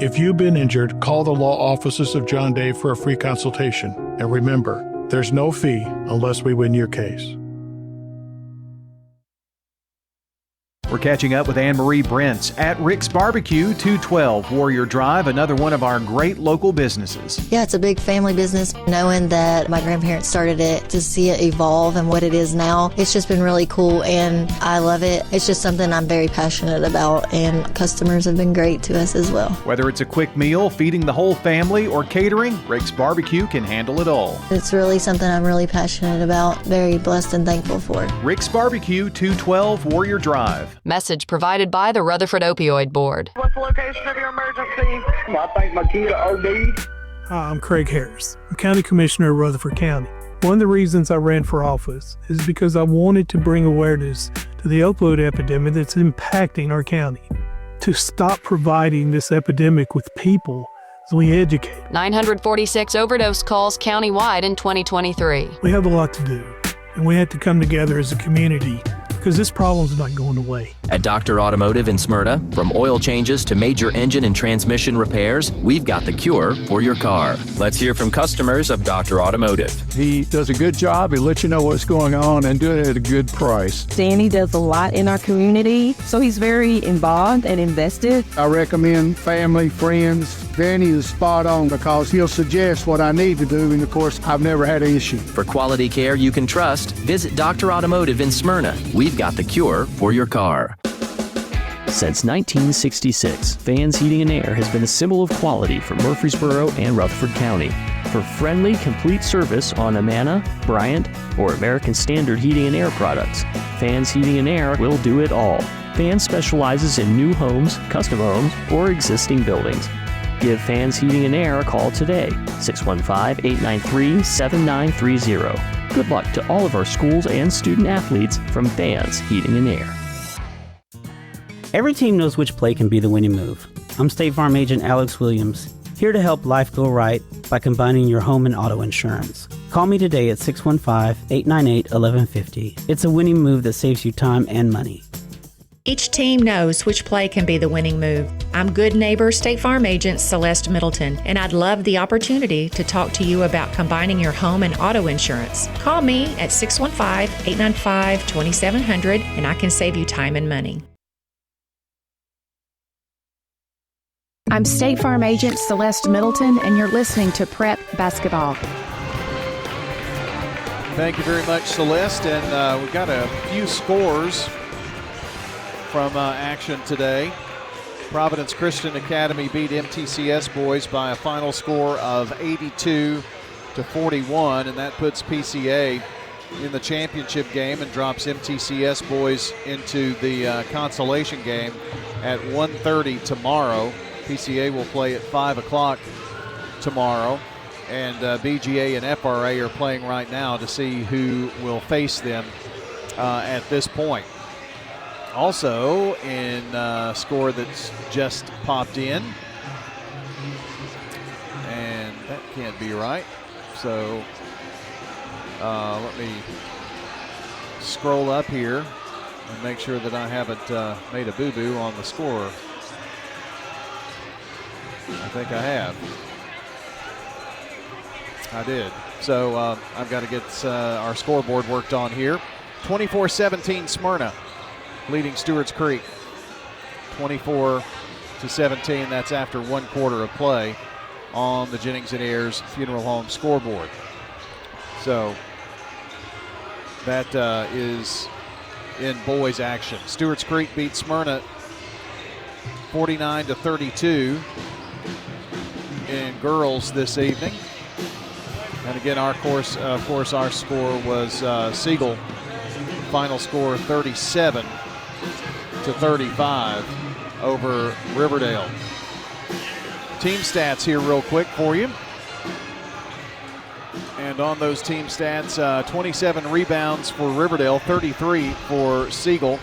If you've been injured, call the law offices of John Day for a free consultation. And remember, there's no fee unless we win your case. We're catching up with Anne-Marie Brents at Rick's Barbecue, 212 Warrior Drive, another one of our great local businesses. Yeah, it's a big family business. Knowing that my grandparents started it, to see it evolve and what it is now, it's just been really cool, and I love it. It's just something I'm very passionate about, and customers have been great to us as well. Whether it's a quick meal, feeding the whole family, or catering, Rick's Barbecue can handle it all. It's really something I'm really passionate about, very blessed and thankful for. Rick's Barbecue, 212 Warrior Drive. Message provided by the Rutherford Opioid Board. What's the location of your emergency? I think my kid OD'd. Hi, I'm Craig Harris. I'm County Commissioner of Rutherford County. One of the reasons I ran for office is because I wanted to bring awareness to the opioid epidemic that's impacting our county. To stop providing this epidemic with people as we educate. 946 overdose calls countywide in 2023. We have a lot to do, and we have to come together as a community, because this problem's not going away. At Dr. Automotive in Smyrna, from oil changes to major engine and transmission repairs, we've got the cure for your car. Let's hear from customers of Dr. Automotive. He does a good job. He lets you know what's going on and doing it at a good price. Danny does a lot in our community, so he's very involved and invested. I recommend family, friends. Danny is spot on because he'll suggest what I need to do, and of course, I've never had an issue. For quality care you can trust, visit Dr. Automotive in Smyrna. We've got the cure for your car. Since 1966, Fans Heating and Air has been a symbol of quality for Murfreesboro and Rutherford County. For friendly, complete service on Amana, Bryant, or American Standard Heating and Air products, Fans Heating and Air will do it all. Fans specializes in new homes, custom homes, or existing buildings. Give Fans Heating and Air a call today, 615-893-7930. Good luck to all of our schools and student athletes from Fans Heating and Air. Every team knows which play can be the winning move. I'm State Farm Agent Alex Williams, here to help life go right by combining your home and auto insurance. Call me today at 615-898-1150. It's a winning move that saves you time and money. Each team knows which play can be the winning move. I'm good neighbor State Farm Agent Celeste Middleton, and I'd love the opportunity to talk to you about combining your home and auto insurance. Call me at 615-895-2700, and I can save you time and money. I'm State Farm Agent Celeste Middleton, and you're listening to Prep Basketball. Thank you very much, Celeste. And we've got a few scores from action today. Providence Christian Academy beat MTCS boys by a final score of 82-41, and that puts PCA in the championship game and drops MTCS boys into the consolation game at 1:30 tomorrow. PCA will play at 5 o'clock tomorrow, and BGA and FRA are playing right now to see who will face them at this point. Also, in score that's just popped in, and that can't be right, so let me scroll up here and make sure that I haven't made a boo-boo on the score. I think I have. I did. So I've got to get our scoreboard worked on here. 24-17 Smyrna leading Stewart's Creek. 24-17. That's after one quarter of play on the Jennings and Ayers Funeral Home scoreboard. So that is in boys action. Stewart's Creek beat Smyrna 49-32 in girls this evening. And again, of course, our score was Siegel. Final score 37-35 over Riverdale. Team stats here real quick for you. And on those team stats, 27 rebounds for Riverdale, 33 for Siegel,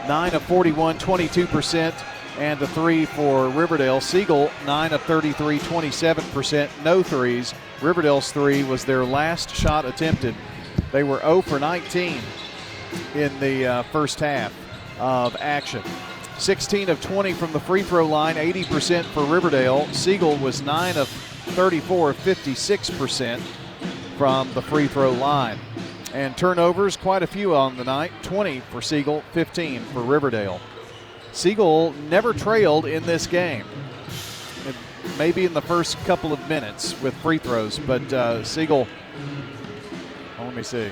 9 of 41, 22%. And the 3 for Riverdale. Siegel, 9 of 33, 27%, no threes. Riverdale's 3 was their last shot attempted. They were 0 for 19 in the first half of action. 16 of 20 from the free throw line, 80% for Riverdale. Siegel was 9 of 34, 56% from the free throw line. And turnovers, quite a few on the night, 20 for Siegel, 15 for Riverdale. Siegel never trailed in this game. Maybe in the first couple of minutes with free throws, but Siegel, let me see.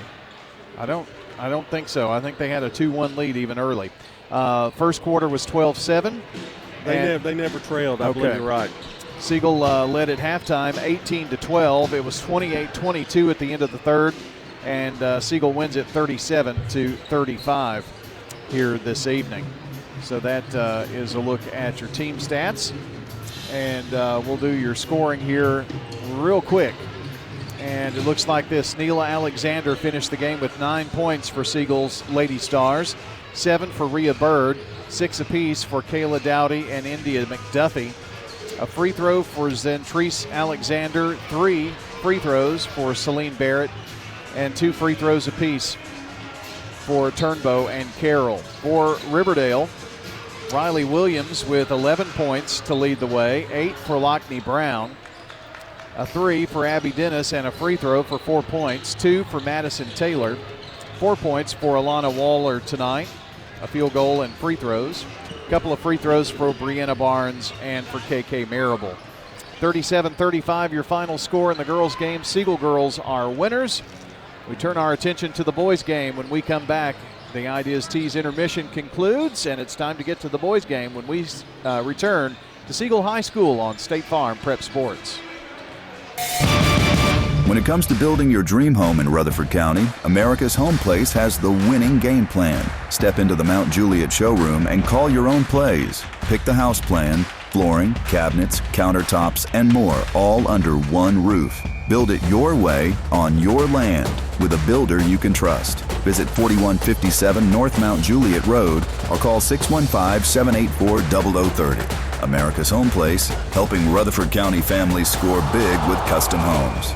I don't think so. I think they had a 2-1 lead even early. First quarter was 12-7. They never trailed. I believe you're right. Siegel led at halftime 18-12. It was 28-22 at the end of the third, and Siegel wins it 37-35 here this evening. So that is a look at your team stats, and we'll do your scoring here real quick. And it looks like this. Neela Alexander finished the game with 9 points for Siegel's Lady Stars, 7 for Rhea Bird, 6 apiece for Kayla Dowdy and India McDuffie. A free throw for Zentrice Alexander, 3 free throws for Celine Barrett, and 2 free throws apiece for Turnbow and Carroll. For Riverdale, Riley Williams with 11 points to lead the way, 8 for Lockney Brown, a 3 for Abby Dennis, and a free throw for 4 points, 2 for Madison Taylor, 4 points for Alana Waller tonight, a field goal and free throws, a couple of free throws for Brianna Barnes and for KK Marable. 37-35 your final score in the girls' game. Siegel girls are winners. We turn our attention to the boys' game when we come back. The Ideas Tees intermission concludes, and it's time to get to the boys' game when we return to Siegel High School on State Farm Prep Sports. When it comes to building your dream home in Rutherford County, America's Home Place has the winning game plan. Step into the Mount Juliet showroom and call your own plays. Pick the house plan, flooring, cabinets, countertops, and more, all under one roof. Build it your way on your land with a builder you can trust. Visit 4157 North Mount Juliet Road or call 615-784-0030. America's Home Place, helping Rutherford County families score big with custom homes.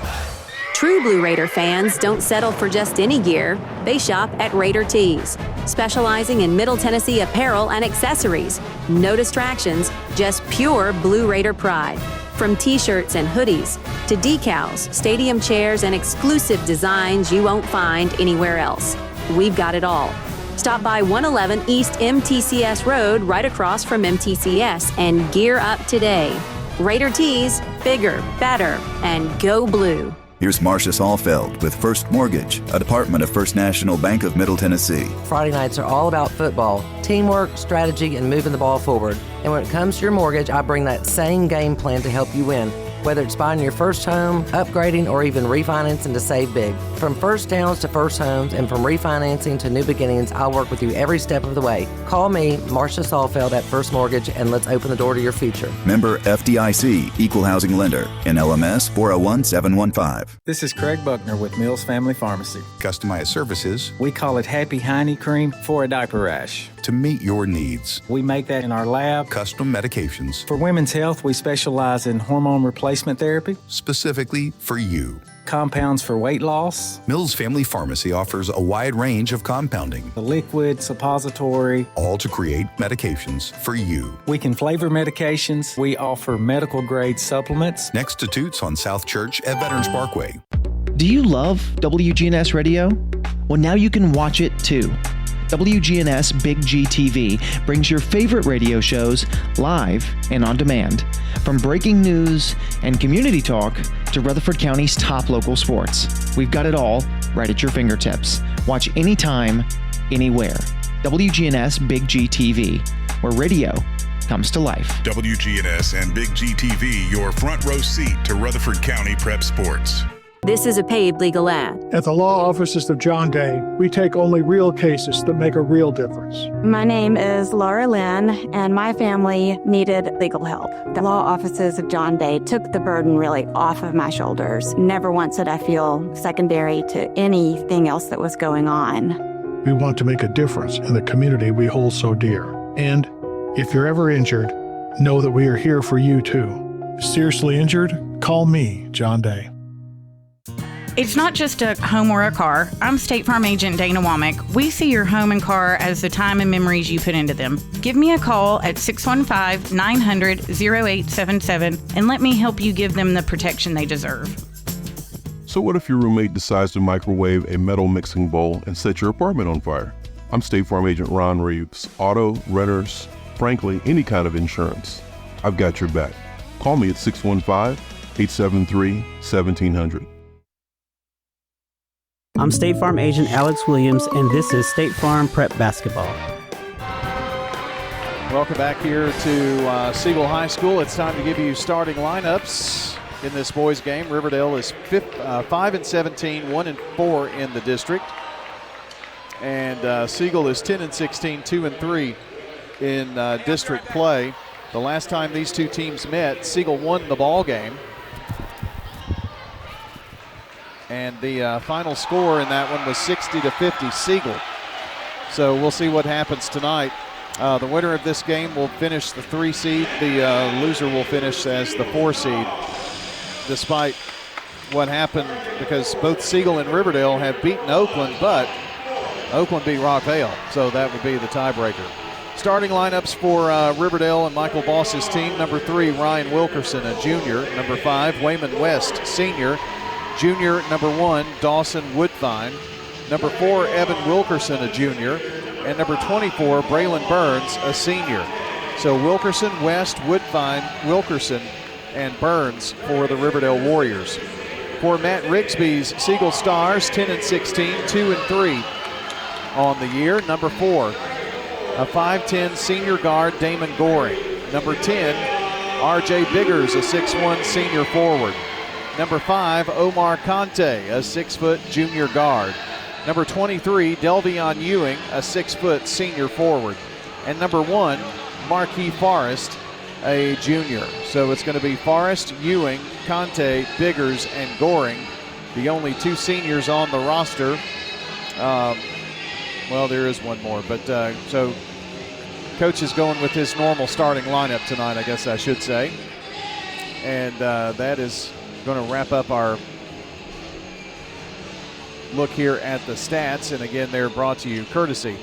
True Blue Raider fans don't settle for just any gear. They shop at Raider Tees, specializing in Middle Tennessee apparel and accessories. No distractions, just pure Blue Raider pride. From t-shirts and hoodies to decals, stadium chairs, and exclusive designs you won't find anywhere else. We've got it all. Stop by 111 East MTCS Road right across from MTCS and gear up today. Raider Tees, bigger, better, and go blue. Here's Marcia Saulfeld with First Mortgage, a department of First National Bank of Middle Tennessee. Friday nights are all about football, teamwork, strategy, and moving the ball forward. And when it comes to your mortgage, I bring that same game plan to help you win. Whether it's buying your first home, upgrading, or even refinancing to save big. From first downs to first homes and from refinancing to new beginnings, I'll work with you every step of the way. Call me, Marcia Saulfeld at First Mortgage, and let's open the door to your future. Member FDIC, Equal Housing Lender, NLMS 401715. This is Craig Buckner with Mills Family Pharmacy. Customized services. We call it Happy Hiney Cream for a diaper rash. To meet your needs. We make that in our lab. Custom medications. For women's health, we specialize in hormone replacement therapy. Specifically for you. Compounds for weight loss. Mills Family Pharmacy offers a wide range of compounding. The liquid, suppository. All to create medications for you. We can flavor medications. We offer medical grade supplements. Next to Toots on South Church at Veterans Parkway. Do you love WGNS Radio? Well, now you can watch it too. WGNS Big G TV brings your favorite radio shows live and on demand. From breaking news and community talk to Rutherford County's top local sports. We've got it all right at your fingertips. Watch anytime, anywhere. WGNS Big G TV, where radio comes to life. WGNS and Big G TV, your front row seat to Rutherford County prep sports. This is a paid legal ad. At the law offices of John Day, we take only real cases that make a real difference. My name is Laura Lynn, and my family needed legal help. The law offices of John Day took the burden really off of my shoulders. Never once did I feel secondary to anything else that was going on. We want to make a difference in the community we hold so dear. And if you're ever injured, know that we are here for you too. Seriously injured? Call me, John Day. It's not just a home or a car. I'm State Farm Agent Dana Womack. We see your home and car as the time and memories you put into them. Give me a call at 615-900-0877 and let me help you give them the protection they deserve. So what if your roommate decides to microwave a metal mixing bowl and set your apartment on fire? I'm State Farm Agent Ron Reeves. Auto, renters, frankly, any kind of insurance. I've got your back. Call me at 615-873-1700. I'm State Farm Agent Alex Williams, and this is State Farm Prep Basketball. Welcome back here to Siegel High School. It's time to give you starting lineups in this boys game. Riverdale is 5-17, 1-4 in the district. And Siegel is 10-16, 2-3 in district play. The last time these two teams met, Siegel won the ball game. And the final score in that one was 60-50 Siegel. So we'll see what happens tonight. The winner of this game will finish the 3 seed. The loser will finish as the 4 seed, despite what happened, because both Siegel and Riverdale have beaten Oakland, but Oakland beat Rockvale, so that would be the tiebreaker. Starting lineups for Riverdale and Michael Boss's team. Number 3, Ryan Wilkerson, a junior. Number 5, Wayman West, senior. Junior, number 1, Dawson Woodfine. Number 4, Evan Wilkerson, a junior. And number 24, Braylon Burns, a senior. So Wilkerson, West, Woodfine, Wilkerson, and Burns for the Riverdale Warriors. For Matt Rigsby's Siegel Stars, 10-16, 2-3 on the year. Number 4, a 5'10 senior guard, Damon Goring. Number 10, R.J. Biggers, a 6'1 senior forward. Number 5, Omar Conte, a 6-foot junior guard. Number 23, Delvion Ewing, a 6-foot senior forward. And number 1, Marquis Forrest, a junior. So it's going to be Forrest, Ewing, Conte, Biggers, and Goring, the only 2 seniors on the roster. Well, there is one more, but so Coach is going with his normal starting lineup tonight, I guess I should say. And that is going to wrap up our look here at the stats. And again, they're brought to you courtesy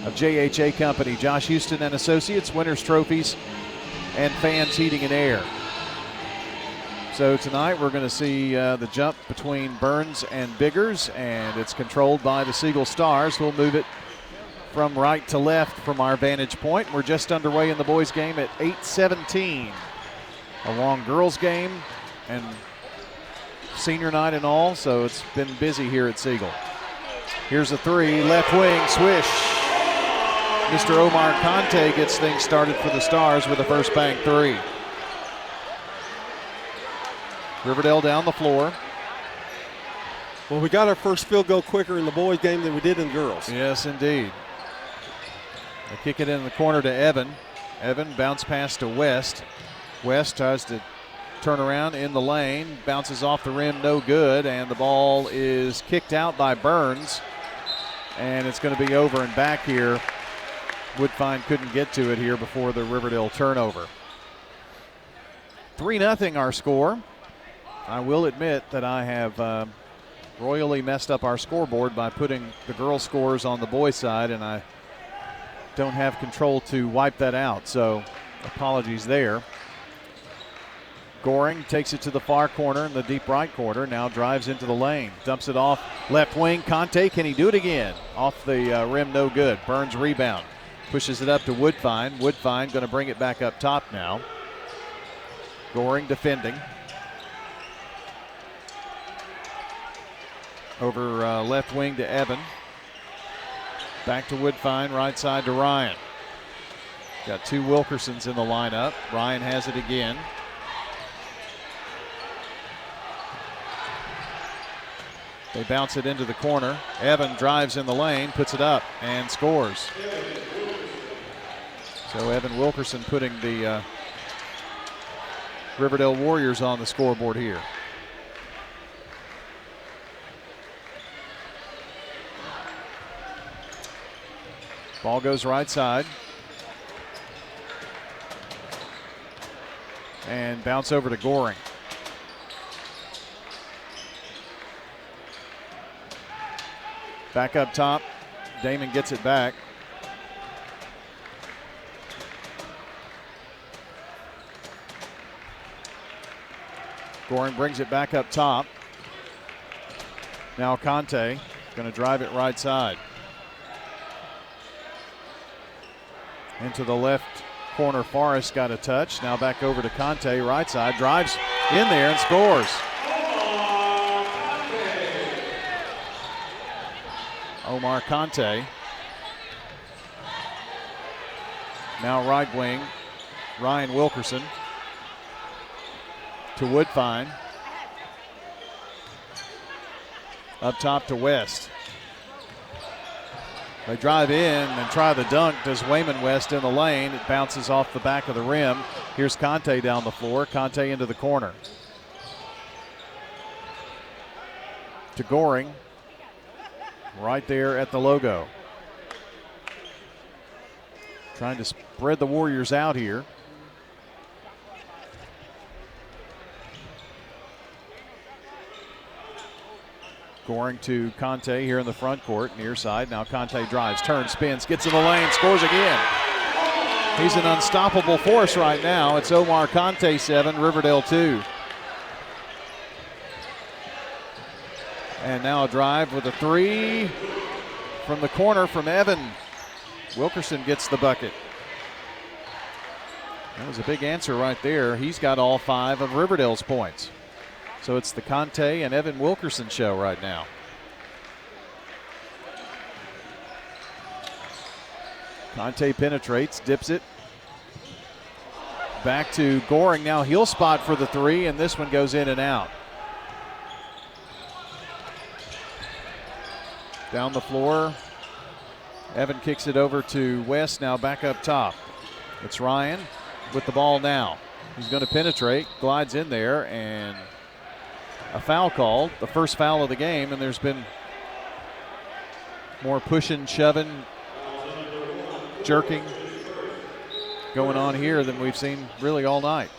of JHA Company, Josh Houston and Associates, Winners Trophies, and Fans Heating and Air. So tonight we're going to see the jump between Burns and Biggers, and it's controlled by the Siegel Stars. We'll move it from right to left from our vantage point. We're just underway in the boys game at 8:17. A long girls game and senior night and all, so it's been busy here at Siegel. Here's a 3, left wing, swish. Mr. Omar Conte gets things started for the Stars with a first bank 3. Riverdale down the floor. Well, we got our first field goal quicker in the boys game than we did in the girls. Yes, indeed. They kick it in the corner to Evan. Evan bounce pass to West. West tries to turn around in the lane, bounces off the rim, no good, and the ball is kicked out by Burns, and it's going to be over and back here. Woodfine couldn't get to it here before the Riverdale turnover. 3-0 our score. I will admit that I have royally messed up our scoreboard by putting the girls' scores on the boys' side, and I don't have control to wipe that out, so apologies there. Goring takes it to the far corner in the deep right corner, now drives into the lane, dumps it off left wing. Conte, can he do it again? Off the rim, no good. Burns rebound, pushes it up to Woodfine. Woodfine going to bring it back up top now. Goring defending. Over left wing to Evan. Back to Woodfine, right side to Ryan. Got 2 Wilkersons in the lineup. Ryan has it again. They bounce it into the corner. Evan drives in the lane, puts it up, and scores. So Evan Wilkerson putting the Riverdale Warriors on the scoreboard here. Ball goes right side. And bounce over to Goring. Back up top. Damon gets it back. Goring brings it back up top. Now Conte going to drive it right side. Into the left corner, Forrest got a touch. Now back over to Conte, right side. Drives in there and scores. Omar Conte. Now right wing, Ryan Wilkerson to Woodfine. Up top to West. They drive in and try the dunk. Does Wayman West in the lane. It bounces off the back of the rim. Here's Conte down the floor. Conte into the corner. To Goring. Right there at the logo. Trying to spread the Warriors out here. Goring to Conte here in the front court, near side. Now Conte drives, turns, spins, gets in the lane, scores again. He's an unstoppable force right now. It's Omar Conte 7, Riverdale 2. And now a drive with a three from the corner from Evan. Wilkerson gets the bucket. That was a big answer right there. He's got all 5 of Riverdale's points. So it's the Conte and Evan Wilkerson show right now. Conte penetrates, dips it. Back to Goring. Now he'll spot for the three, and this one goes in and out. Down the floor. Evan kicks it over to West, now back up top. It's Ryan with the ball now. He's going to penetrate, glides in there, and a foul called, the first foul of the game, and there's been more pushing, shoving, jerking going on here than we've seen really all night,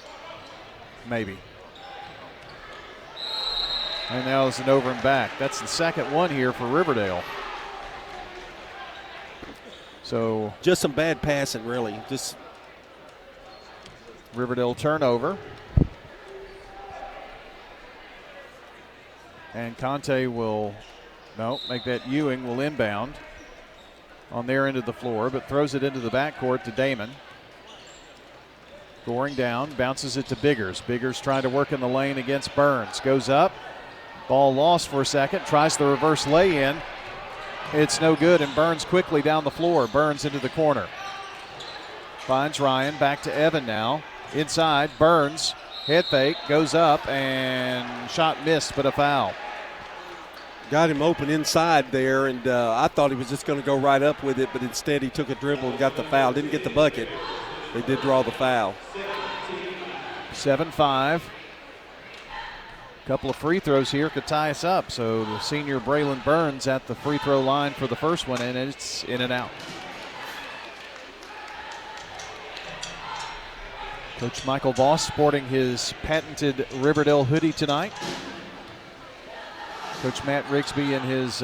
maybe. And now it's an over and back. That's the second one here for Riverdale. So just some bad passing, really. Just Riverdale turnover. And Conte will, make that Ewing will inbound on their end of the floor, but throws it into the backcourt to Damon. Goring down, bounces it to Biggers. Biggers trying to work in the lane against Burns. Goes up, ball lost for a second, tries the reverse lay-in. It's no good, and Burns quickly down the floor. Burns into the corner. Finds Ryan, back to Evan now. Inside, Burns, head fake, goes up, and shot missed, but a foul. Got him open inside there, and I thought he was just going to go right up with it, but instead he took a dribble and got the foul. Didn't get the bucket. They did draw the foul. 7-5. Couple of free throws here could tie us up. So the senior Braylon Burns at the free throw line for the first one, and it's in and out. Coach Michael Voss sporting his patented Riverdale hoodie tonight. Coach Matt Rigsby in his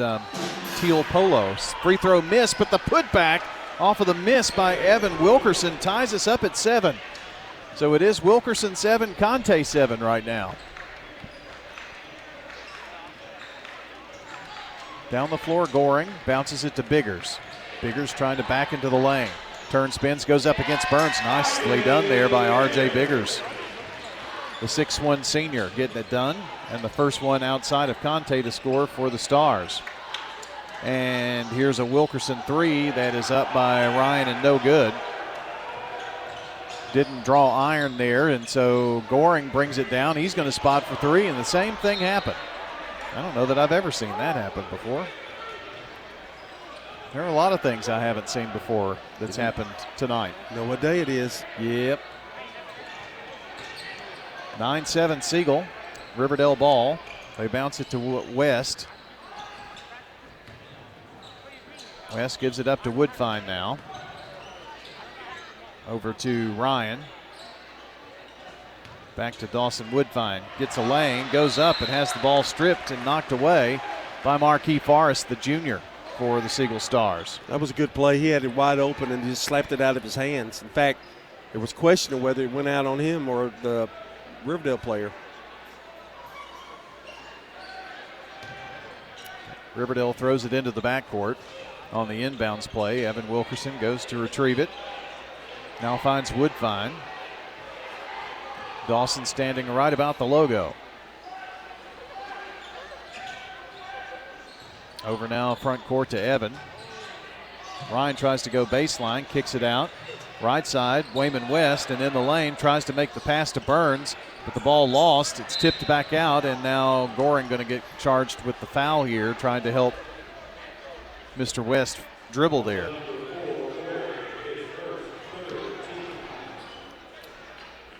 teal polo. Free throw miss, but the putback off of the miss by Evan Wilkerson ties us up at 7. So it is Wilkerson 7, Conte 7 right now. Down the floor, Goring bounces it to Biggers. Biggers trying to back into the lane. Turn, spins, goes up against Burns. Nicely done there by R.J. Biggers. The 6'1 senior getting it done, and the first one outside of Conte to score for the Stars. And here's a Wilkerson three that is up by Ryan and no good. Didn't draw iron there, and so Goring brings it down. He's going to spot for three, and the same thing happened. I don't know that I've ever seen that happen before. There are a lot of things I haven't seen before that's happened tonight. Know what day it is. Yep. 9-7 Siegel. Riverdale ball. They bounce it to West. West gives it up to Woodfine now. Over to Ryan. Back to Dawson Woodfine. Gets a lane, goes up and has the ball stripped and knocked away by Marquis Forrest, the junior. for the Siegel Stars. That was a good play. He had it wide open and just slapped it out of his hands. In fact, it was questioning whether it went out on him or the Riverdale player. Riverdale throws it into the backcourt on the inbounds play. Evan Wilkerson goes to retrieve it. Now finds Woodfine. Dawson standing right about the logo. Over now front court to Evan. Ryan tries to go baseline, kicks it out. Right side, Wayman West, and in the lane tries to make the pass to Burns, but the ball lost. It's tipped back out, and now Goring going to get charged with the foul here, trying to help Mr. West dribble there.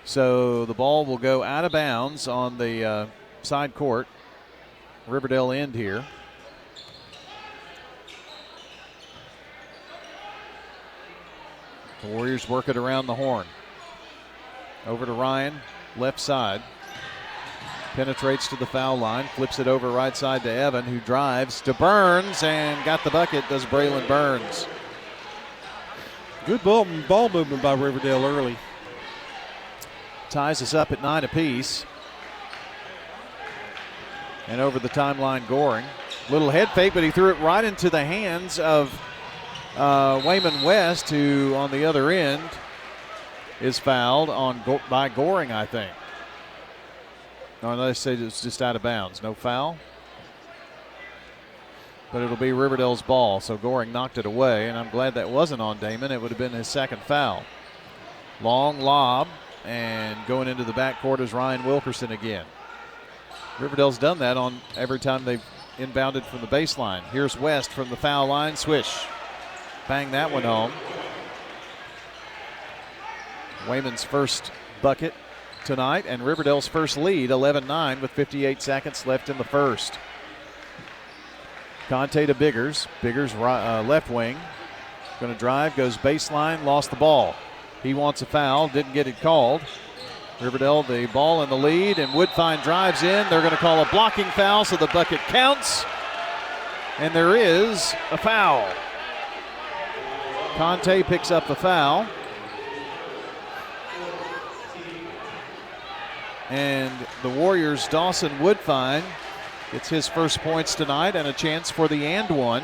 So the ball will go out of bounds on the side court. Riverdale end here. The Warriors work it around the horn. Over to Ryan, left side. Penetrates to the foul line, flips it over right side to Evan, who drives to Burns and got the bucket, does Braylon Burns. Good ball movement by Riverdale early. Ties us up at 9 apiece. And over the timeline, Goring. Little head fake, but he threw it right into the hands of Wayman West, who on the other end is fouled by Goring, I think. No, they say it's just out of bounds. No foul. But it'll be Riverdale's ball, so Goring knocked it away, and I'm glad that wasn't on Damon. It would have been his second foul. Long lob, and going into the backcourt is Ryan Wilkerson again. Riverdale's done that on every time they've inbounded from the baseline. Here's West from the foul line, swish. Bang that one home. Wayman's first bucket tonight, and Riverdale's first lead, 11-9 with 58 seconds left in the first. Conte to Biggers. Biggers left wing. Going to drive, goes baseline, lost the ball. He wants a foul, didn't get it called. Riverdale the ball in the lead, and Woodfine drives in. They're going to call a blocking foul, so the bucket counts. And there is a foul. Conte picks up the foul. And the Warriors' Dawson Woodfine gets his first points tonight and a chance for the and one.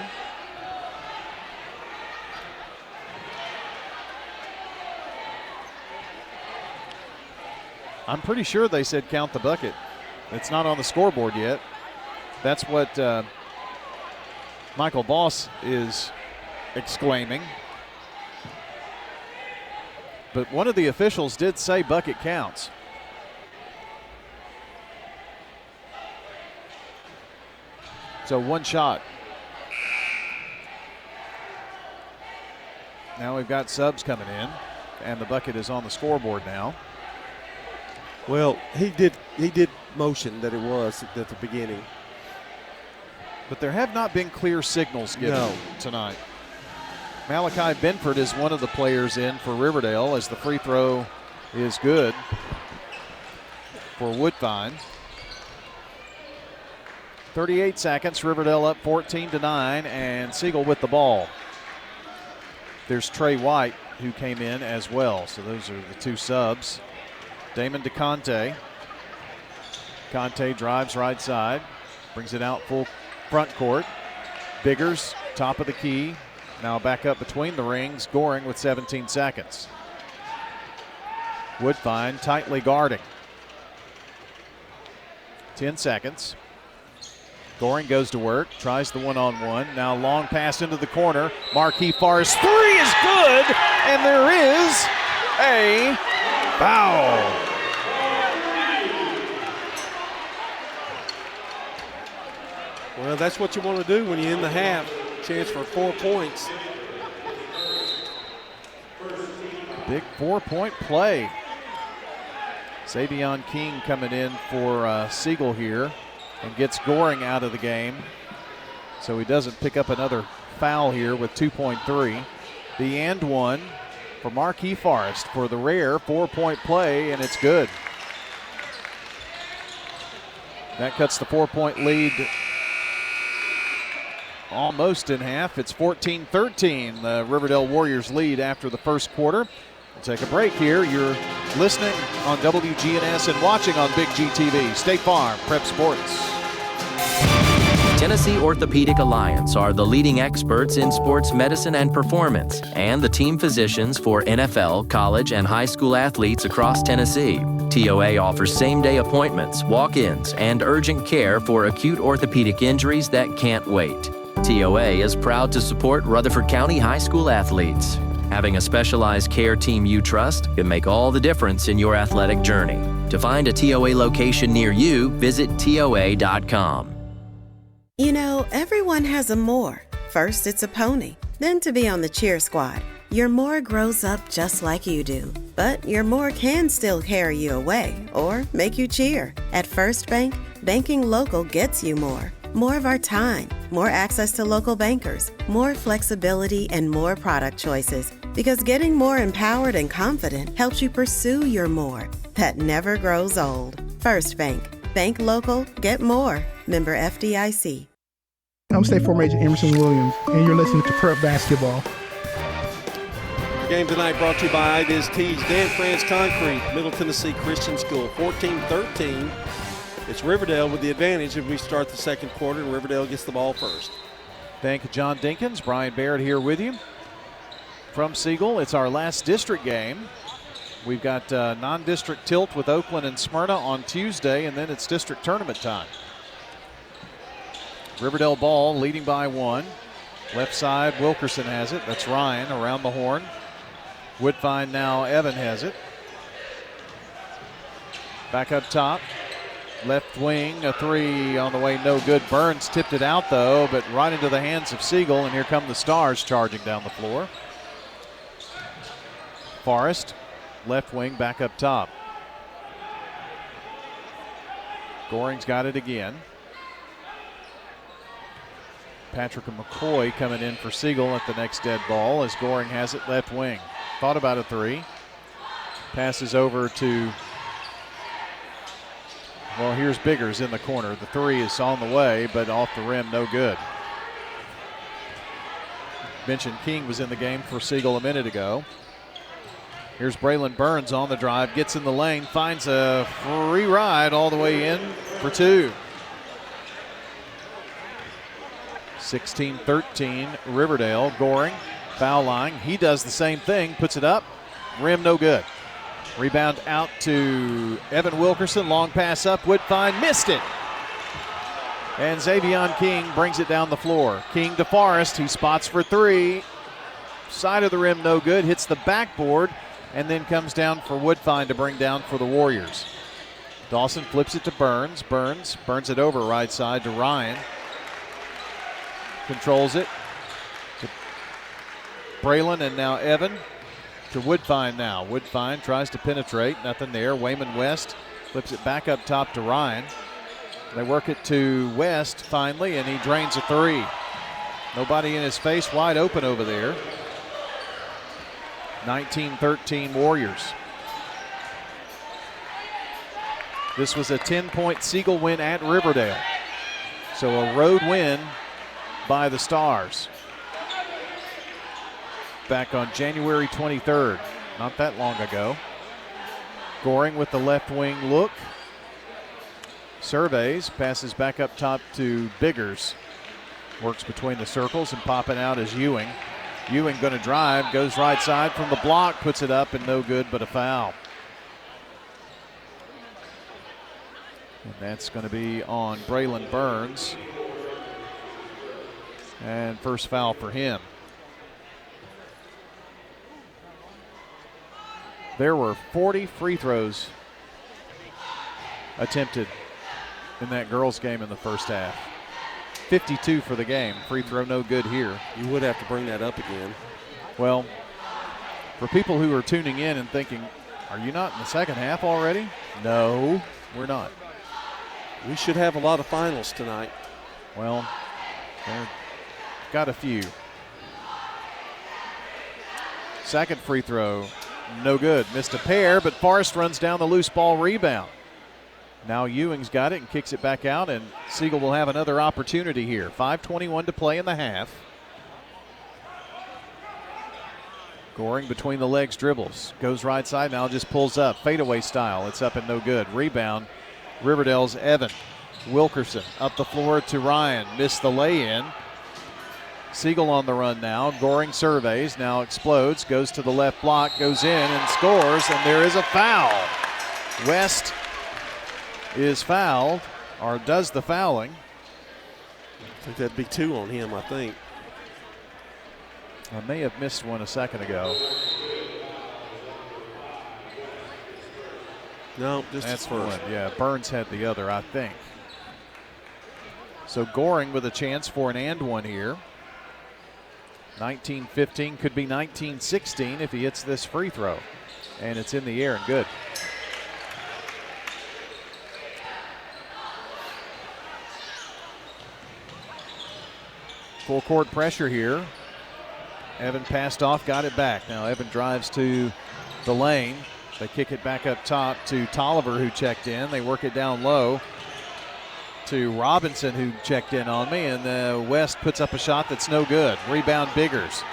I'm pretty sure they said count the bucket. It's not on the scoreboard yet. That's what Michael Boss is exclaiming. But one of the officials did say bucket counts. So one shot. Now we've got subs coming in, and the bucket is on the scoreboard now. Well, he did motion that it was at the beginning. But there have not been clear signals given tonight. Malachi Benford is one of the players in for Riverdale, as the free throw is good for Woodfine. 38 seconds, Riverdale up 14-9, and Siegel with the ball. There's Trey White, who came in as well, so those are the two subs. Damon to Conte. Conte drives right side, brings it out full front court. Biggers, top of the key, now back up between the rings, Goring with 17 seconds. Woodfine tightly guarding. 10 seconds. Goring goes to work, tries the one-on-one. Now long pass into the corner. Marquis Forrest, three is good, and there is a foul. Well, that's what you want to do when you're in the half. Chance for 4 points. Big 4-point play. Savion King coming in for Siegel here and gets Goring out of the game, so he doesn't pick up another foul here with 2.3. The and one for Marquis Forrest for the rare 4-point play, and it's good. That cuts the 4-point lead almost in half. It's 14-13. The Riverdale Warriors lead after the first quarter. We'll take a break here. You're listening on WGNS and watching on Big GTV. State Farm Prep Sports. Tennessee Orthopedic Alliance are the leading experts in sports medicine and performance, and the team physicians for NFL, college, and high school athletes across Tennessee. TOA offers same-day appointments, walk-ins, and urgent care for acute orthopedic injuries that can't wait. TOA is proud to support Rutherford County high school athletes. Having a specialized care team you trust can make all the difference in your athletic journey. To find a TOA location near you, visit TOA.com. You know, everyone has a more. First, it's a pony, then to be on the cheer squad. Your more grows up just like you do, but your more can still carry you away or make you cheer. At First Bank, banking local gets you more. More of our time, more access to local bankers, more flexibility, and more product choices. Because getting more empowered and confident helps you pursue your more. That never grows old. First Bank. Bank local, get more. Member FDIC. I'm State Farm Agent Emerson Williams, and you're listening to Prep Basketball. Game tonight brought to you by It Is Tees, Dan France Concrete, Middle Tennessee Christian School, 14-13. It's Riverdale with the advantage if we start the second quarter, and Riverdale gets the ball first. Thank you, John Dinkins. Brian Barrett here with you from Siegel. It's our last district game. We've got non-district tilt with Oakland and Smyrna on Tuesday, and then it's district tournament time. Riverdale ball leading by 1. Left side, Wilkerson has it. That's Ryan around the horn. Woodfine now, Evan has it. Back up top. Left wing, a 3 on the way, no good. Burns tipped it out though, but right into the hands of Siegel, and here come the Stars charging down the floor. Forrest, left wing, back up top. Goring's got it again. Patrick McCoy coming in for Siegel at the next dead ball as Goring has it left wing. Thought about a 3. Passes over to, well, here's Biggers in the corner. The 3 is on the way, but off the rim, no good. Mentioned King was in the game for Siegel a minute ago. Here's Braylon Burns on the drive, gets in the lane, finds a free ride all the way in for 2. 16-13 Riverdale. Goring, foul line. He does the same thing, puts it up. Rim no good. Rebound out to Evan Wilkerson. Long pass up. Woodfine missed it. And Xavion King brings it down the floor. King to Forrest. He spots for 3. Side of the rim no good. Hits the backboard and then comes down for Woodfine to bring down for the Warriors. Dawson flips it to Burns. Burns it over right side to Ryan. Controls it to Braylon, and now Evan to Woodfine now. Woodfine tries to penetrate, nothing there. Wayman West flips it back up top to Ryan. They work it to West finally, and he drains a 3. Nobody in his face, wide open over there. 19-13 Warriors. This was a 10-point Siegel win at Riverdale. So a road win by the Stars back on January 23rd, not that long ago. Goring with the left wing look. Surveys, passes back up top to Biggers. Works between the circles and popping out is Ewing. Ewing going to drive, goes right side from the block, puts it up and no good, but a foul. And that's going to be on Braylon Burns. And first foul for him. There were 40 free throws attempted in that girls' game in the first half. 52 for the game. Free throw no good here. You would have to bring that up again. Well, for people who are tuning in and thinking, are you not in the second half already? No, we're not. We should have a lot of finals tonight. Well, they're got a few. Second free throw, no good. Missed a pair, but Forrest runs down the loose ball rebound. Now Ewing's got it and kicks it back out, and Siegel will have another opportunity here. 5:21 to play in the half. Goring between the legs dribbles. Goes right side, now just pulls up. Fadeaway style. It's up and no good. Rebound. Riverdale's Evan. Wilkerson up the floor to Ryan. Missed the lay-in. Siegel on the run now. Goring surveys. Now explodes. Goes to the left block. Goes in and scores. And there is a foul. West is fouled, or does the fouling. I think that'd be 2 on him, I think. I may have missed one a second ago. No, just that's the first. one. Yeah, Burns had the other, I think. So Goring with a chance for an and one here. 19-15 could be 19-16 if he hits this free throw. And it's in the air and good. Full court pressure here. Evan passed off, got it back. Now Evan drives to the lane. They kick it back up top to Tolliver, who checked in. They work it down low to Robinson, who checked in on me. And West puts up a shot that's no good. Rebound Biggers.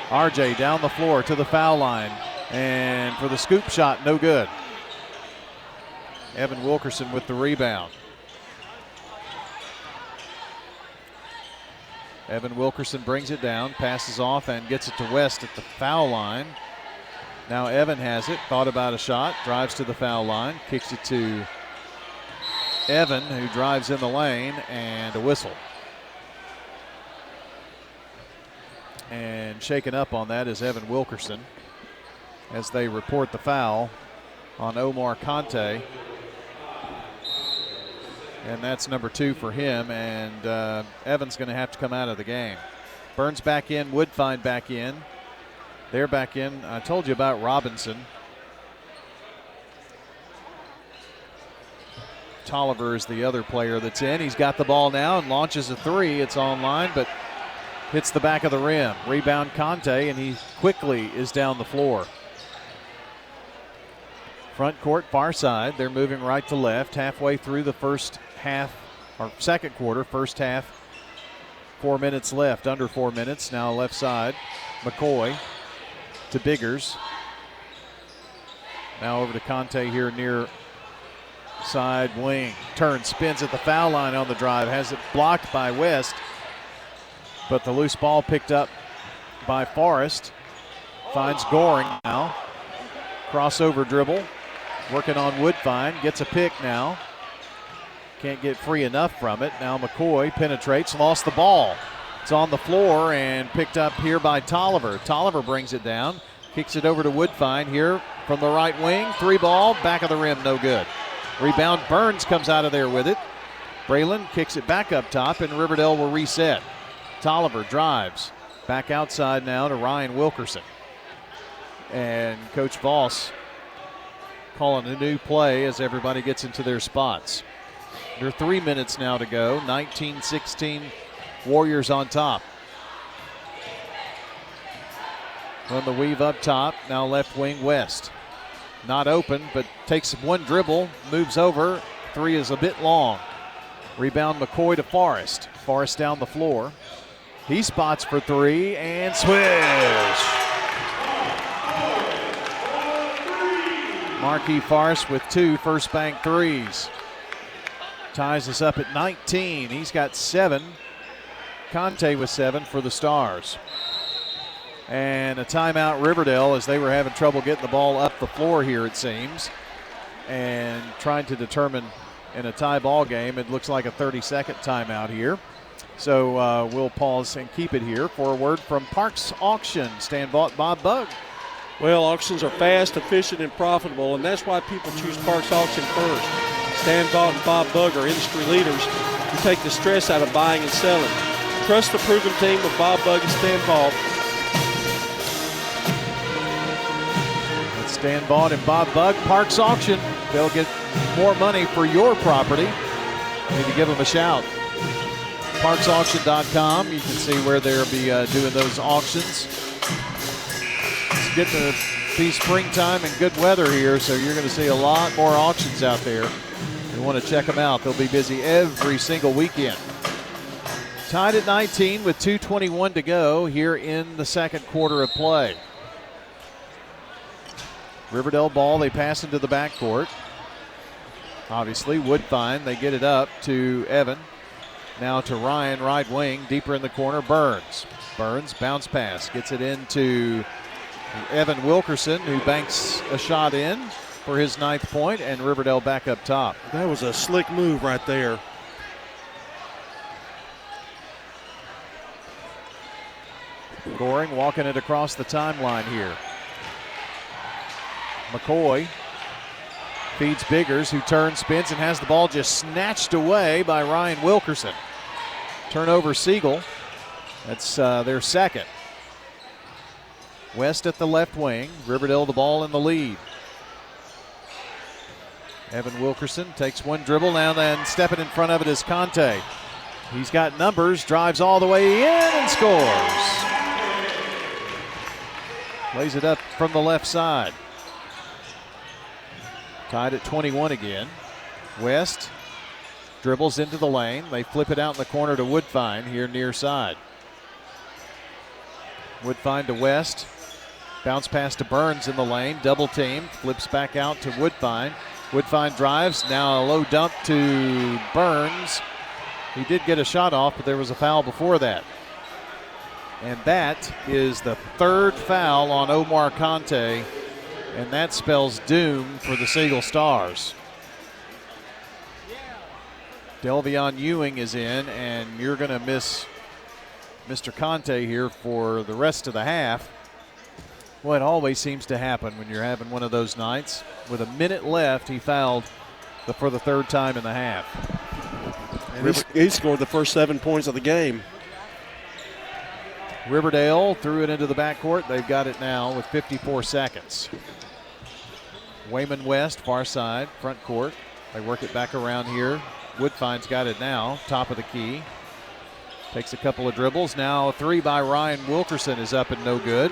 RJ down the floor to the foul line. And for the scoop shot, no good. Evan Wilkerson with the rebound. Evan Wilkerson brings it down, passes off, and gets it to West at the foul line. Now Evan has it, thought about a shot, drives to the foul line, kicks it to Evan, who drives in the lane, and a whistle. And shaken up on that is Evan Wilkerson as they report the foul on Omar Conte. And that's number 2 for him, and Evan's going to have to come out of the game. Burns back in, Woodfine back in. They're back in. I told you about Robinson. Tolliver is the other player that's in. He's got the ball now and launches a 3. It's online, but hits the back of the rim. Rebound Conte, and he quickly is down the floor. Front court, far side. They're moving right to left, halfway through the first half, or second quarter, first half. 4 minutes left, under 4 minutes. Now left side, McCoy to Biggers. Now over to Conte here near side wing. Turns, spins at the foul line on the drive. Has it blocked by West, but the loose ball picked up by Forrest. Finds Goring now. Crossover dribble. Working on Woodfine. Gets a pick now. Can't get free enough from it. Now McCoy penetrates, lost the ball. It's on the floor and picked up here by Tolliver. Tolliver brings it down. Kicks it over to Woodfine here from the right wing. 3 ball, back of the rim, no good. Rebound, Burns comes out of there with it. Braylon kicks it back up top, and Riverdale will reset. Tolliver drives. Back outside now to Ryan Wilkerson. And Coach Voss calling a new play as everybody gets into their spots. There are 3 minutes now to go. 19-16 Warriors on top. Run the weave up top. Now left wing West. Not open, but takes one dribble, moves over. 3 is a bit long. Rebound McCoy to Forrest. Forrest down the floor. He spots for 3 and swish. Marquis Forrest with 2 first bank threes. Ties us up at 19. He's got 7. Conte with 7 for the Stars. And a timeout Riverdale as they were having trouble getting the ball up the floor here, it seems. And trying to determine in a tie ball game, it looks like a 30-second timeout here. So we'll pause and keep it here for a word from Parks Auction. Stan Vaught, Bob Bugg. Well, auctions are fast, efficient, and profitable, and that's why people choose Parks Auction first. Stan Vaught and Bob Bugg are industry leaders who take the stress out of buying and selling. Trust the proven team of Bob Bugg and Stan Vaught. That's Stan Vaught and Bob Bugg. Parks Auction. They'll get more money for your property. You need to give them a shout. ParksAuction.com. You can see where they'll be doing those auctions. It's getting to be springtime and good weather here, so you're going to see a lot more auctions out there. You want to check them out. They'll be busy every single weekend. Tied at 19 with 2:21 to go here in the second quarter of play. Riverdale ball, they pass into the backcourt. Obviously, Woodfine, they get it up to Evan. Now to Ryan, right wing, deeper in the corner, Burns. Burns, bounce pass, gets it into Evan Wilkerson, who banks a shot in for his 9th point, and Riverdale back up top. That was a slick move right there. Goring walking it across the timeline here. McCoy feeds Biggers, who turns, spins, and has the ball just snatched away by Ryan Wilkerson. Turnover Siegel. That's their second. West at the left wing. Riverdale the ball in the lead. Evan Wilkerson takes one dribble, now then stepping in front of it is Conte. He's got numbers, drives all the way in and scores. Lays it up from the left side. Tied at 21 again. West dribbles into the lane. They flip it out in the corner to Woodfine here near side. Woodfine to West. Bounce pass to Burns in the lane. Double team. Flips back out to Woodfine. Woodfine drives. Now a low dump to Burns. He did get a shot off, but there was a foul before that. And that is the 3rd foul on Omar Conte, and that spells doom for the Siegel Stars. Delvion Ewing is in, and you're going to miss Mr. Conte here for the rest of the half. Well, it always seems to happen when you're having one of those nights. With a minute left, he fouled for the 3rd time in the half. And he scored the first 7 points of the game. Riverdale threw it into the backcourt. They've got it now with 54 seconds. Wayman West, far side, front court. They work it back around here. Woodfine's got it now, top of the key. Takes a couple of dribbles. Now a 3 by Ryan Wilkerson is up and no good.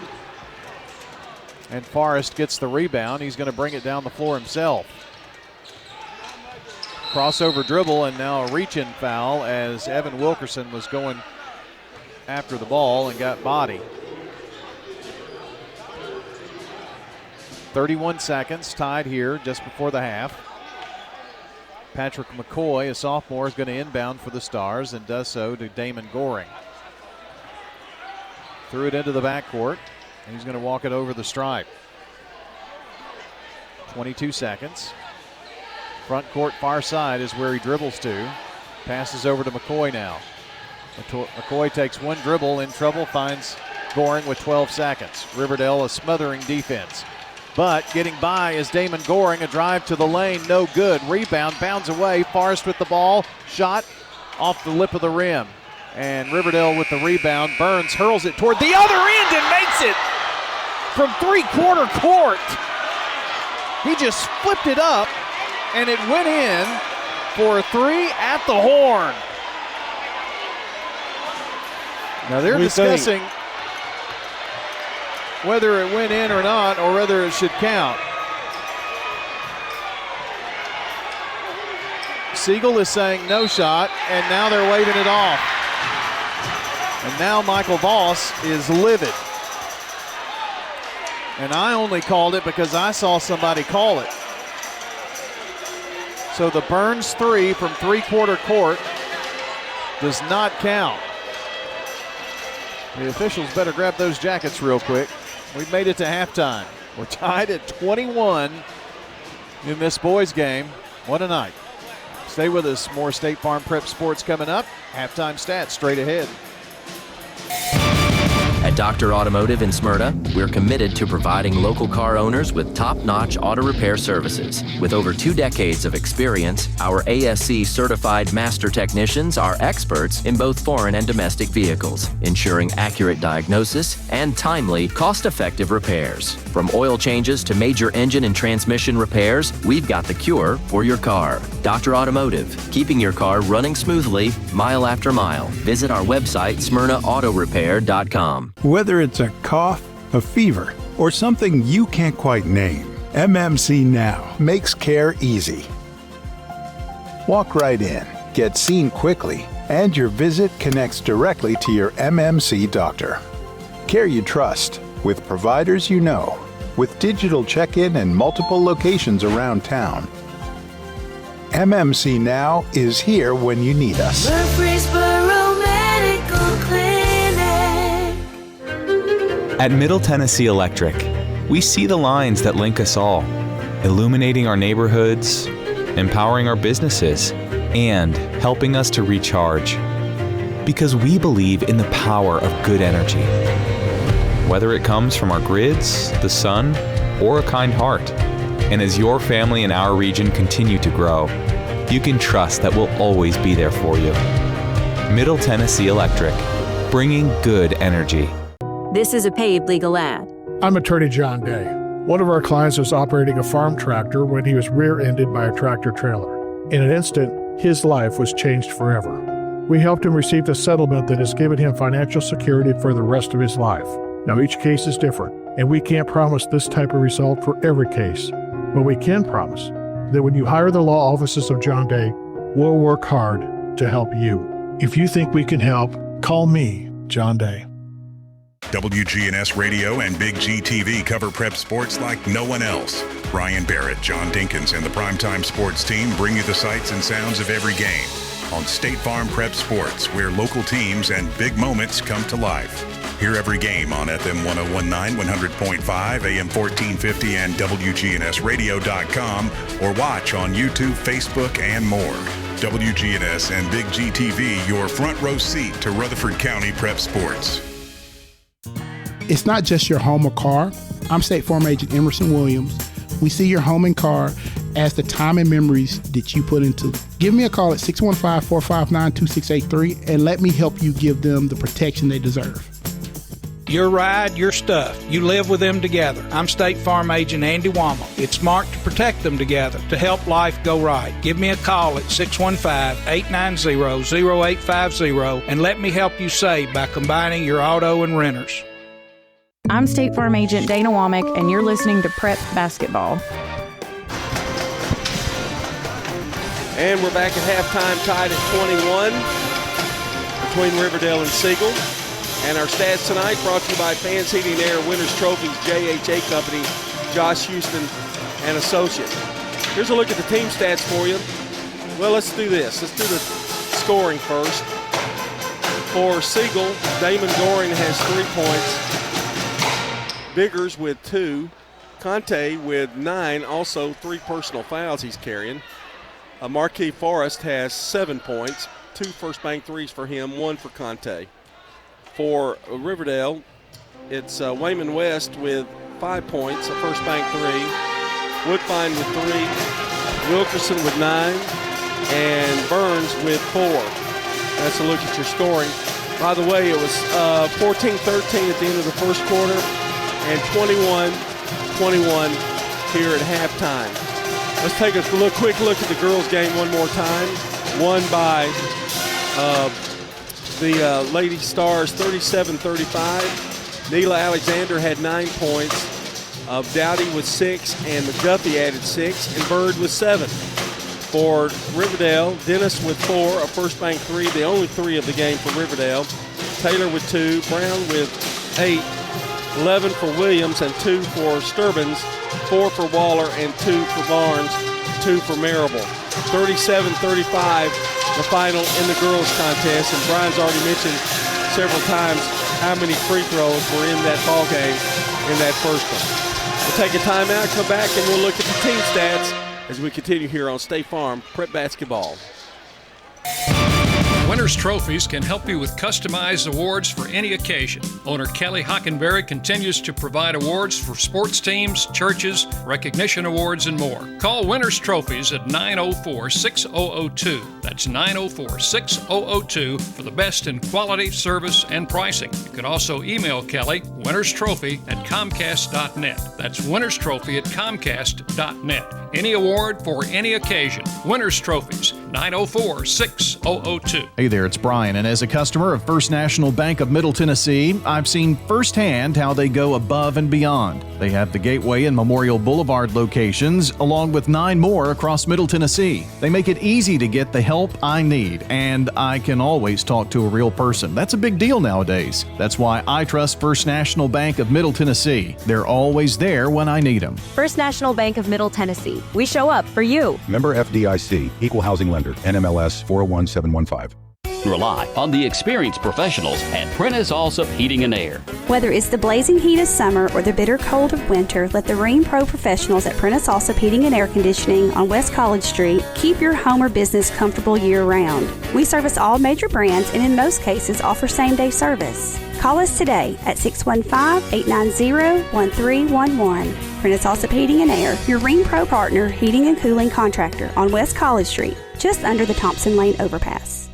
And Forrest gets the rebound. He's going to bring it down the floor himself. Crossover dribble, and now a reach-in foul as Evan Wilkerson was going after the ball and got body. 31 seconds, tied here just before the half. Patrick McCoy, a sophomore, is going to inbound for the Stars and does so to Damon Goring. Threw it into the backcourt, and he's going to walk it over the stripe. 22 seconds. Front court far side is where he dribbles to. Passes over to McCoy now. McCoy takes one dribble, in trouble, finds Goring with 12 seconds. Riverdale a smothering defense. But getting by is Damon Goring, a drive to the lane, no good. Rebound, bounds away, Forrest with the ball, shot off the lip of the rim. And Riverdale with the rebound. Burns hurls it toward the other end and makes it from three-quarter court. He just flipped it up, and it went in for a 3 at the horn. Now they're discussing whether it went in or not, or whether it should count. Siegel is saying no shot, and now they're waving it off. And now Michael Voss is livid. And I only called it because I saw somebody call it. So the Burns 3 from three-quarter court does not count. The officials better grab those jackets real quick. We've made it to halftime. We're tied at 21 in this boys game. What a night. Stay with us. More State Farm Prep Sports coming up. Halftime stats straight ahead. At Dr. Automotive in Smyrna, we're committed to providing local car owners with top-notch auto repair services. With over 2 decades of experience, our ASC certified master technicians are experts in both foreign and domestic vehicles, ensuring accurate diagnosis and timely, cost-effective repairs. From oil changes to major engine and transmission repairs, we've got the cure for your car. Dr. Automotive, keeping your car running smoothly, mile after mile. Visit our website, smyrnaautorepair.com. Whether it's a cough, a fever, or something you can't quite name, MMC Now makes care easy. Walk right in, get seen quickly, and your visit connects directly to your MMC doctor. Care you trust, with providers you know, with digital check-in and multiple locations around town. MMC Now is here when you need us. Murfreesboro Medical Clinic. At Middle Tennessee Electric, we see the lines that link us all, illuminating our neighborhoods, empowering our businesses, and helping us to recharge. Because we believe in the power of good energy. Whether it comes from our grids, the sun, or a kind heart. And as your family and our region continue to grow, you can trust that we'll always be there for you. Middle Tennessee Electric, bringing good energy. This is a paid legal ad. I'm attorney John Day. One of our clients was operating a farm tractor when he was rear-ended by a tractor trailer. In an instant, his life was changed forever. We helped him receive the settlement that has given him financial security for the rest of his life. Now, each case is different, and we can't promise this type of result for every case. But we can promise that when you hire the law offices of John Day, we'll work hard to help you. If you think we can help, call me, John Day. WGNS Radio and Big G TV cover prep sports like no one else. Brian Barrett, John Dinkins, and the Primetime Sports team bring you the sights and sounds of every game on State Farm Prep Sports, where local teams and big moments come to life. Hear every game on FM 1019, 100.5, AM 1450, and WGNSradio.com, or watch on YouTube, Facebook, and more. WGNS and Big G TV, your front row seat to Rutherford County Prep Sports. It's not just your home or car. I'm State Farm Agent Emerson Williams. We see your home and car as the time and memories that you put into it. Give me a call at 615-459-2683 and let me help you give them the protection they deserve. Your ride, your stuff. You live with them together. I'm State Farm Agent Andy Wommel. It's smart to protect them together, to help life go right. Give me a call at 615-890-0850 and let me help you save by combining your auto and renters. I'm State Farm Agent Dana Womack, and you're listening to Prep Basketball. And we're back at halftime, tied at 21 between Riverdale and Siegel. And our stats tonight brought to you by Fans Heating and Air, Winners Trophies, JHA Company, Josh Houston and Associates. Here's a look at the team stats for you. Well, let's do this. Let's do the scoring first. For Siegel, Damon Goring has 3 points. Biggers with 2. Conte with 9, also 3 personal fouls he's carrying. Marquis Forrest has 7 points, 2 first bank threes for him, 1 for Conte. For Riverdale, it's Wayman West with 5 points, a first bank 3. Woodfine with 3. Wilkerson with 9. And Burns with 4. That's a look at your scoring. By the way, it was 14-13 at the end of the first quarter and 21-21 here at halftime. Let's take a quick look at the girls' game one more time. Won by the Lady Stars 37-35. Neela Alexander had 9 points. Dowdy with 6, and McGuffey added 6, and Bird with 7. For Riverdale, Dennis with 4, a first bank 3, the only 3 of the game for Riverdale. Taylor with 2, Brown with 8, 11 for Williams and 2 for Sturbins, 4 for Waller and 2 for Barnes, 2 for Marable. 37-35, the final in the girls' contest, and Brian's already mentioned several times how many free throws were in that ball game in that first one. We'll take a timeout, come back, and we'll look at the team stats as we continue here on State Farm Prep Basketball. Winners Trophies can help you with customized awards for any occasion. Owner Kelly Hockenberry continues to provide awards for sports teams, churches, recognition awards, and more. Call Winners Trophies at 904-6002. That's 904-6002 for the best in quality, service, and pricing. You can also email Kelly, winnerstrophy@comcast.net. That's winnerstrophy@comcast.net. Any award for any occasion. Winners Trophies. 904-6002. Hey there, it's Brian, and as a customer of First National Bank of Middle Tennessee, I've seen firsthand how they go above and beyond. They have the Gateway and Memorial Boulevard locations, along with 9 more across Middle Tennessee. They make it easy to get the help I need, and I can always talk to a real person. That's a big deal nowadays. That's why I trust First National Bank of Middle Tennessee. They're always there when I need them. First National Bank of Middle Tennessee. We show up for you. Member FDIC, Equal Housing Lender, NMLS 401715. Rely on the experienced professionals at Prentice Allsup Heating and Air. Whether it's the blazing heat of summer or the bitter cold of winter, let the Rheem Pro professionals at Prentice Allsup Heating and Air Conditioning on West College Street keep your home or business comfortable year-round. We service all major brands and in most cases offer same-day service. Call us today at 615-890-1311. Prentice Allsup Heating and Air, your Rheem Pro partner heating and cooling contractor on West College Street, just under the Thompson Lane overpass.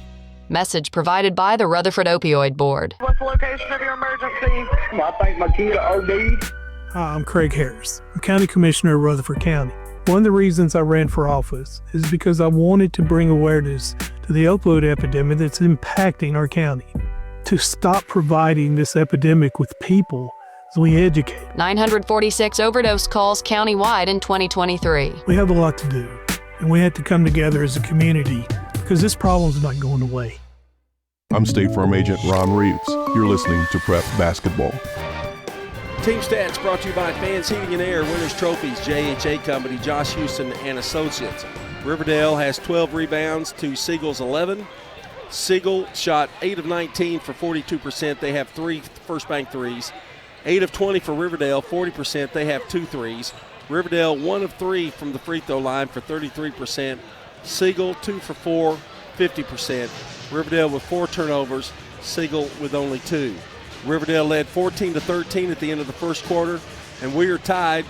Message provided by the Rutherford Opioid Board. What's the location of your emergency? I think my kid OD'd. Hi, I'm Craig Harris. I'm County Commissioner of Rutherford County. One of the reasons I ran for office is because I wanted to bring awareness to the opioid epidemic that's impacting our county. To stop providing this epidemic with people as we educate. 946 overdose calls countywide in 2023. We have a lot to do, and we have to come together as a community because this problem's not going away. I'm State Farm Agent Ron Reeves. You're listening to Prep Basketball. Team Stats brought to you by Fans Heating and Air, Winners Trophies, JHA Company, Josh Houston and Associates. Riverdale has 12 rebounds to Siegel's 11. Siegel shot 8 of 19 for 42%. They have 3 first bank threes. 8 of 20 for Riverdale, 40%. They have 2 threes. Riverdale 1 of 3 from the free throw line for 33%. Siegel 2 for 4, 50%. Riverdale with 4 turnovers. Siegel with only 2. Riverdale led 14-13 at the end of the first quarter, and we are tied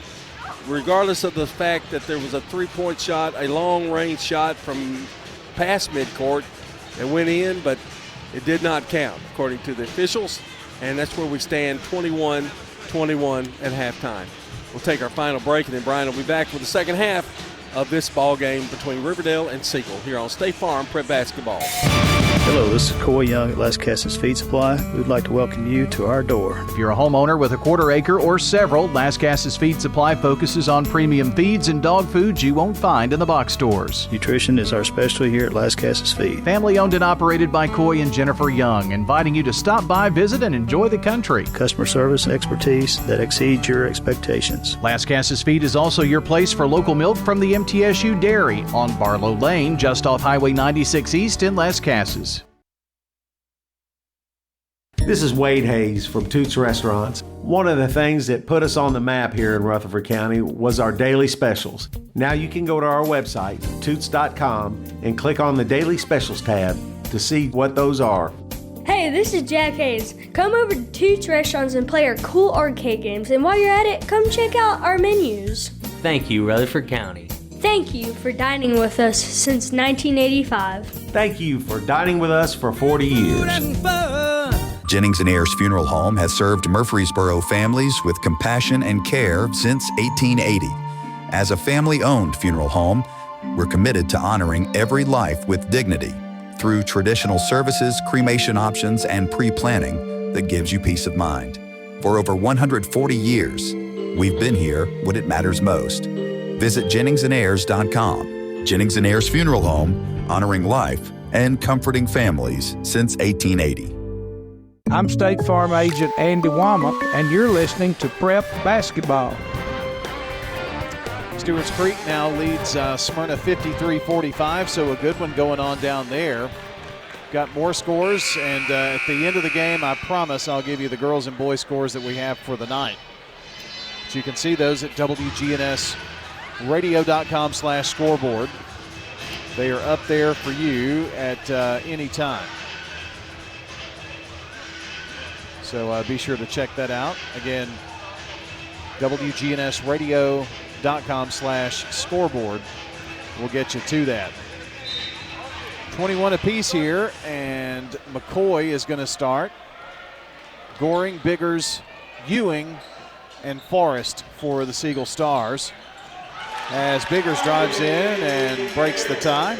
regardless of the fact that there was a 3-point shot, a long-range shot from past midcourt that went in, but it did not count according to the officials, and that's where we stand 21-21 at halftime. We'll take our final break, and then Brian will be back with the second half of this ball game between Riverdale and Siegel here on State Farm Prep Basketball. Hello, this is Coy Young at Las Casas Feed Supply. We'd like to welcome you to our door. If you're a homeowner with a quarter acre or several, Las Casas Feed Supply focuses on premium feeds and dog foods you won't find in the box stores. Nutrition is our specialty here at Las Casas Feed. Family owned and operated by Coy and Jennifer Young, inviting you to stop by, visit, and enjoy the country. Customer service expertise that exceeds your expectations. Las Casas Feed is also your place for local milk from the MTSU Dairy on Barlow Lane, just off Highway 96 East in Las Casas. This is Wade Hayes from Toots Restaurants. One of the things that put us on the map here in Rutherford County was our daily specials. Now you can go to our website, toots.com, and click on the Daily Specials tab to see what those are. Hey, this is Jack Hayes. Come over to Toots Restaurants and play our cool arcade games. And while you're at it, come check out our menus. Thank you, Rutherford County. Thank you for dining with us since 1985. Thank you for dining with us for 40 years. Jennings & Ayers Funeral Home has served Murfreesboro families with compassion and care since 1880. As a family-owned funeral home, we're committed to honoring every life with dignity through traditional services, cremation options, and pre-planning that gives you peace of mind. For over 140 years, we've been here when it matters most. Visit JenningsandAyers.com. Jennings & Ayers Funeral Home, honoring life and comforting families since 1880. I'm State Farm Agent Andy Womack, and you're listening to Prep Basketball. Stewart's Creek now leads Smyrna 53-45, so a good one going on down there. Got more scores, and at the end of the game, I promise I'll give you the girls and boys scores that we have for the night. So you can see those at WGNSradio.com/scoreboard. They are up there for you at any time. So be sure to check that out. Again, WGNSradio.com/scoreboard will get you to that. 21 apiece here, and McCoy is going to start. Goring, Biggers, Ewing, and Forrest for the Siegel Stars. As Biggers drives in and breaks the tie.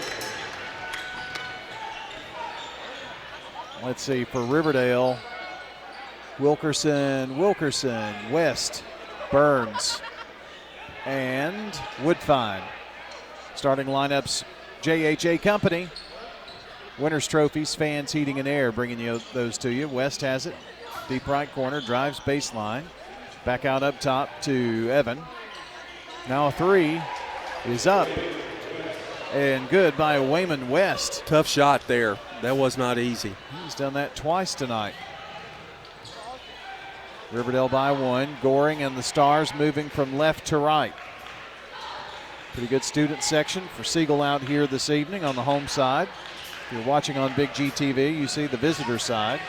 let's see, for Riverdale, Wilkerson, West, Burns, and Woodfine. Starting lineups, JHA Company. Winners Trophies, Fans, Heating and Air, bringing you those to you. West has it. Deep right corner, drives baseline. Back out up top to Evan. Now a three is up and good by Wayman West. Tough shot there. That was not easy. He's done that twice tonight. Riverdale by one. Goring and the Stars moving from left to right. Pretty good student section for Siegel out here this evening on the home side. If you're watching on Big GTV, you see the visitor side.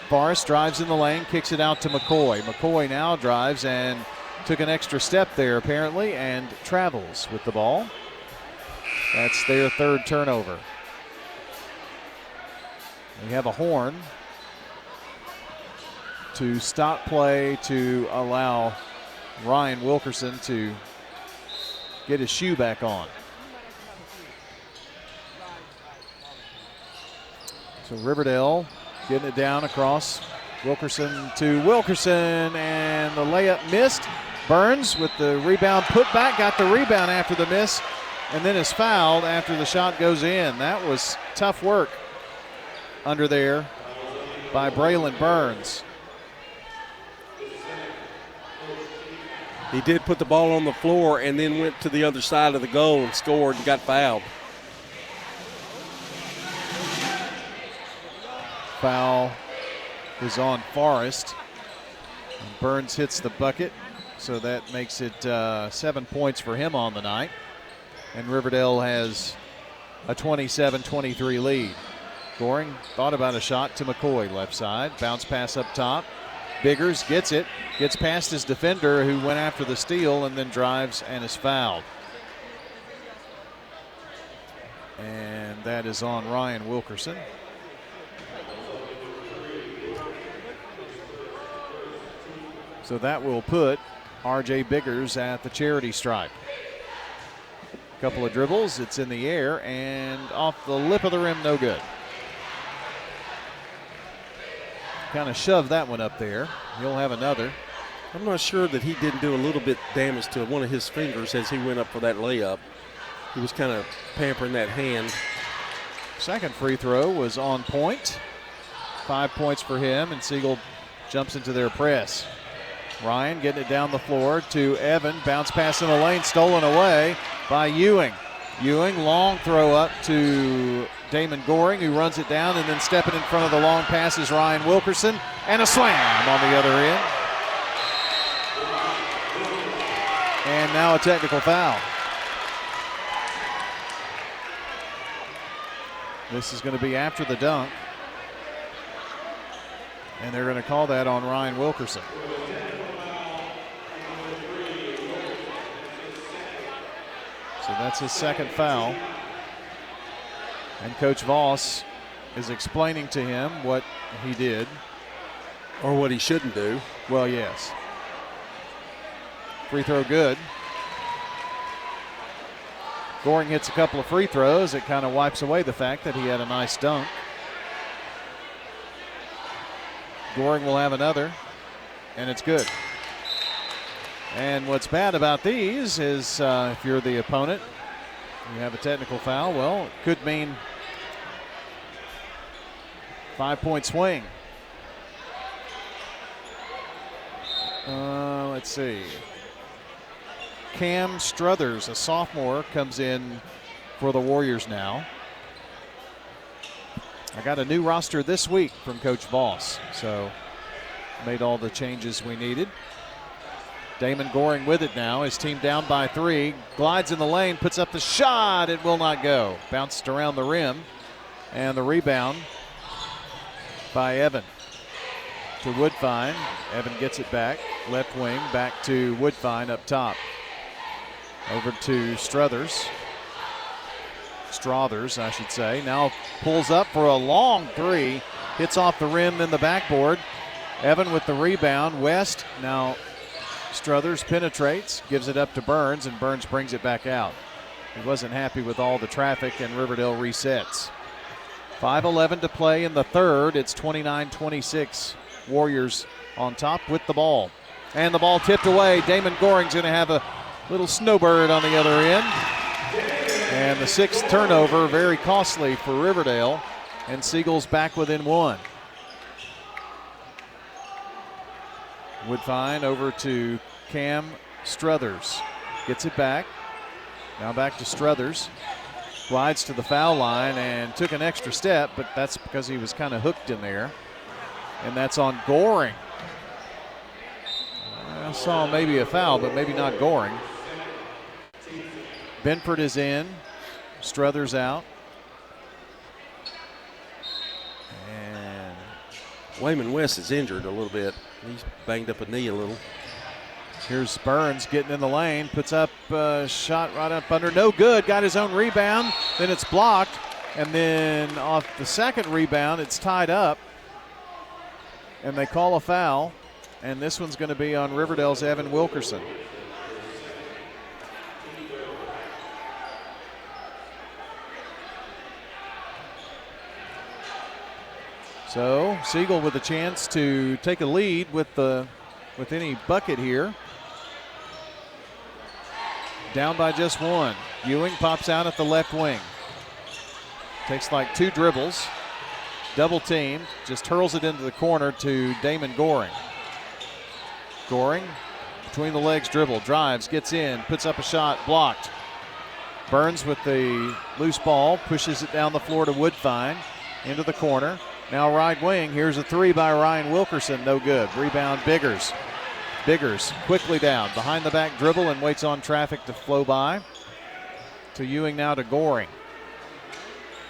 Forrest drives in the lane, kicks it out to McCoy. McCoy now drives and took an extra step there apparently and travels with the ball. That's their third turnover. We have a horn to stop play to allow Ryan Wilkerson to get his shoe back on. So Riverdale getting it down across Wilkerson to Wilkerson, and the layup missed. Burns with the rebound put back, got the rebound after the miss, and then is fouled after the shot goes in. That was tough work under there by Braylon Burns. He did put the ball on the floor and then went to the other side of the goal and scored and got fouled. Foul is on Forrest. And Burns hits the bucket, so that makes it 7 points for him on the night. And Riverdale has a 27-23 lead. Goring thought about a shot to McCoy, left side. Bounce pass up top. Biggers gets it, gets past his defender who went after the steal and then drives and is fouled. And that is on Ryan Wilkerson. So that will put R.J. Biggers at the charity stripe. Couple of dribbles, it's in the air and off the lip of the rim, no good. Kind of shoved that one up there. He'll have another. I'm not sure that he didn't do a little bit damage to one of his fingers as he went up for that layup. He was kind of pampering that hand. Second free throw was on point. 5 points for him, and Siegel jumps into their press. Ryan getting it down the floor to Evan. Bounce pass in the lane, stolen away by Ewing. Ewing, long throw up to Damon Goring, who runs it down, and then stepping in front of the long pass is Ryan Wilkerson, and a slam on the other end. And now a technical foul. This is going to be after the dunk, and they're going to call that on Ryan Wilkerson. So that's his second foul. And Coach Voss is explaining to him what he did. Or what he shouldn't do. Well, yes. Free throw good. Goring hits a couple of free throws. It kind of wipes away the fact that he had a nice dunk. Goring will have another, and it's good. And what's bad about these is if you're the opponent, you have a technical foul. Well, it could mean 5-point swing. Let's see. Cam Struthers, a sophomore, comes in for the Warriors now. I got a new roster this week from Coach Voss, so made all the changes we needed. Damon Goring with it now. His team down by 3. Glides in the lane, puts up the shot. It will not go. Bounced around the rim. And the rebound by Evan to Woodfine. Evan gets it back. Left wing, back to Woodfine up top. Over to Struthers, I should say. Now pulls up for a long three. Hits off the rim in the backboard. Evan with the rebound. West now. Struthers penetrates, gives it up to Burns, and Burns brings it back out. He wasn't happy with all the traffic, and Riverdale resets. 5:11 to play in the third. It's 29-26. Warriors on top with the ball. And the ball tipped away. Damon Goring's going to have a little snowbird on the other end. And the sixth turnover, very costly for Riverdale. And Siegel's back within one. Woodfine over to Cam Struthers. Gets it back. Now back to Struthers. Glides to the foul line and took an extra step, but that's because he was kind of hooked in there. And that's on Goring. I saw maybe a foul, but maybe not Goring. Benford is in. Struthers out. And Wayman West is injured a little bit. He's banged up a knee a little. Here's Burns getting in the lane, puts up a shot right up under, no good, got his own rebound, then it's blocked, and then off the second rebound, it's tied up, and they call a foul, and this one's going to be on Riverdale's Evan Wilkerson. So Siegel with a chance to take a lead with any bucket here. Down by just one. Ewing pops out at the left wing. Takes like two dribbles. Double teamed. Just hurls it into the corner to Damon Goring. Goring between the legs dribble. Drives, gets in, puts up a shot, blocked. Burns with the loose ball. Pushes it down the floor to Woodfine. Into the corner. Now right wing. Here's a three by Ryan Wilkerson. No good. Rebound Biggers. Biggers quickly down, behind the back dribble and waits on traffic to flow by. To Ewing now to Goring.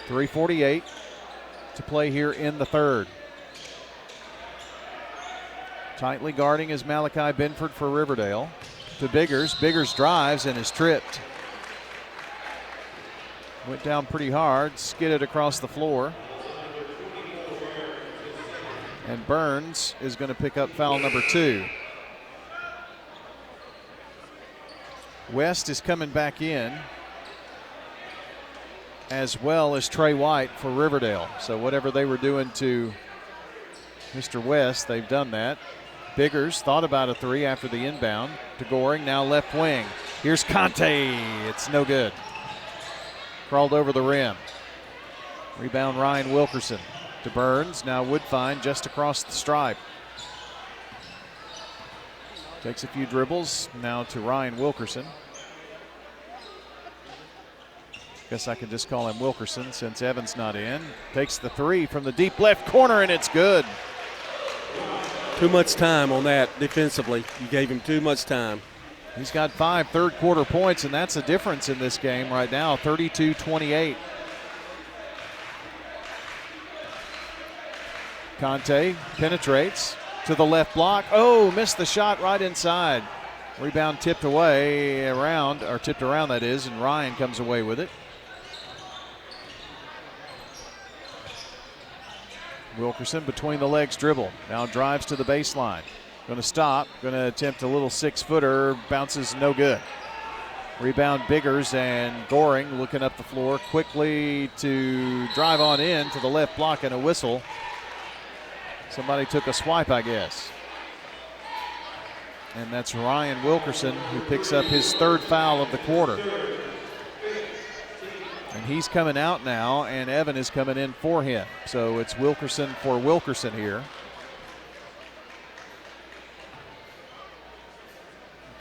3:48 to play here in the third. Tightly guarding is Malachi Benford for Riverdale. To Biggers. Biggers drives and is tripped. Went down pretty hard, skidded across the floor. And Burns is going to pick up foul number 2. West is coming back in, as well as Trey White for Riverdale. So whatever they were doing to Mr. West, they've done that. Biggers thought about a three after the inbound to Goring, now left wing. Here's Conte, it's no good. Crawled over the rim. Rebound Ryan Wilkerson to Burns, now Woodfine just across the stripe. Takes a few dribbles, now to Ryan Wilkerson. Guess I can just call him Wilkerson since Evans not in. Takes the three from the deep left corner and it's good. Too much time on that defensively. You gave him too much time. He's got 5 third quarter points, and that's the difference in this game right now, 32-28. Conte penetrates to the left block. Oh, missed the shot right inside. Rebound tipped around, that is, and Ryan comes away with it. Wilkerson between the legs dribble. Now drives to the baseline. Going to stop. Going to attempt a little 6-footer. Bounces no good. Rebound Biggers, and Goring looking up the floor quickly to drive on in to the left block, and a whistle. Somebody took a swipe, I guess. And that's Ryan Wilkerson, who picks up his third foul of the quarter. And he's coming out now, and Evan is coming in for him. So it's Wilkerson for Wilkerson here.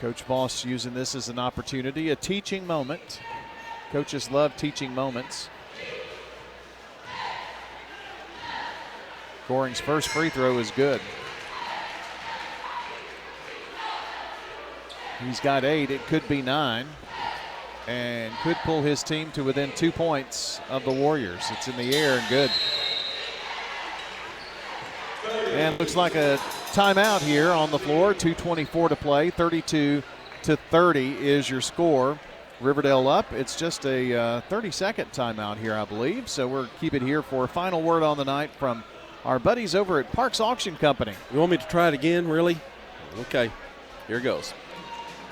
Coach Voss using this as an opportunity, a teaching moment. Coaches love teaching moments. Goring's first free throw is good. He's got 8, it could be 9, and could pull his team to within 2 points of the Warriors. It's in the air and good. And looks like a timeout here on the floor. 2:24 to play. 32-30 is your score. Riverdale up. It's just a 30-second timeout here, I believe. So we'll keep it here for a final word on the night from our buddies over at Parks Auction Company. You want me to try it again, really? Okay, here goes.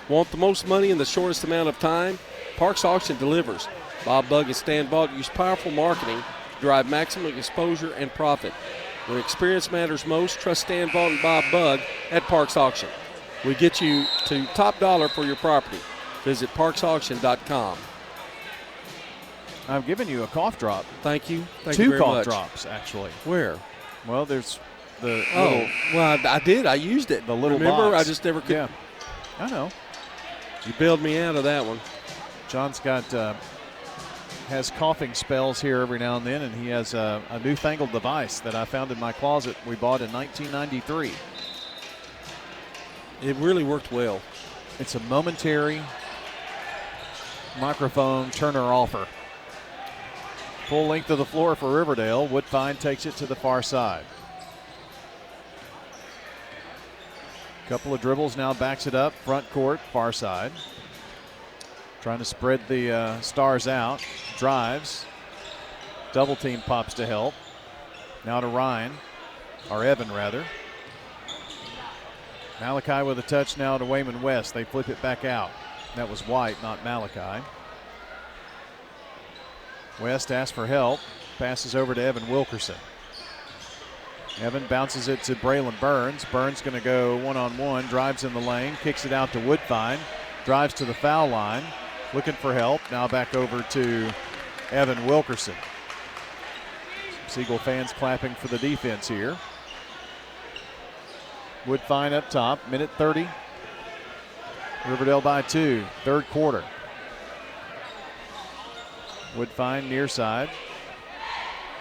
Want the most money in the shortest amount of time? Parks Auction delivers. Bob Bug and Stan Bog use powerful marketing drive maximum exposure and profit. When experience matters most, trust Stan Vaughn and Bob Bugg at Parks Auction. We get you to top dollar for your property. Visit parksauction.com. I've given you a cough drop. Thank you. Thank Two you very cough much. drops, actually. Where? Well, there's the well, I did. I used it. The little Remember, box. I just never could. Yeah, I know. You bailed me out of that one. John's got has coughing spells here every now and then, and he has a newfangled device that I found in my closet we bought in 1993. It really worked well. It's a momentary microphone turner-offer. Full length of the floor for Riverdale. Woodfine takes it to the far side. Couple of dribbles, now backs it up. Front court, far side. Trying to spread the Stars out. Drives. Double team pops to help. Now to Ryan, or Evan rather. Malachi with a touch now to Wayman West. They flip it back out. That was White, not Malachi. West asks for help. Passes over to Evan Wilkerson. Evan bounces it to Braylon Burns. Burns going to go one-on-one. Drives in the lane. Kicks it out to Woodfine. Drives to the foul line. Looking for help. Now back over to Evan Wilkerson. Siegel fans clapping for the defense here. Woodfine up top. Minute 30. Riverdale by 2. Third quarter. Woodfine near side.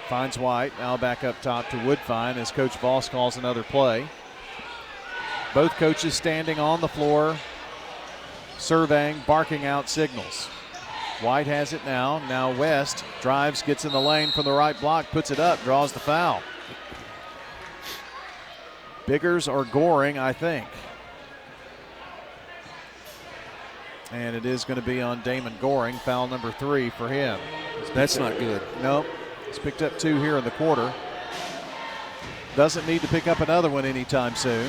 Finds White. Now back up top to Woodfine as Coach Voss calls another play. Both coaches standing on the floor, surveying, barking out signals. White has it now. Now West drives, gets in the lane from the right block, puts it up, draws the foul. Biggers or Goring, I think. And it is going to be on Damon Goring, foul number 3 for him. That's not good. Nope. He's picked up 2 here in the quarter. Doesn't need to pick up another one anytime soon.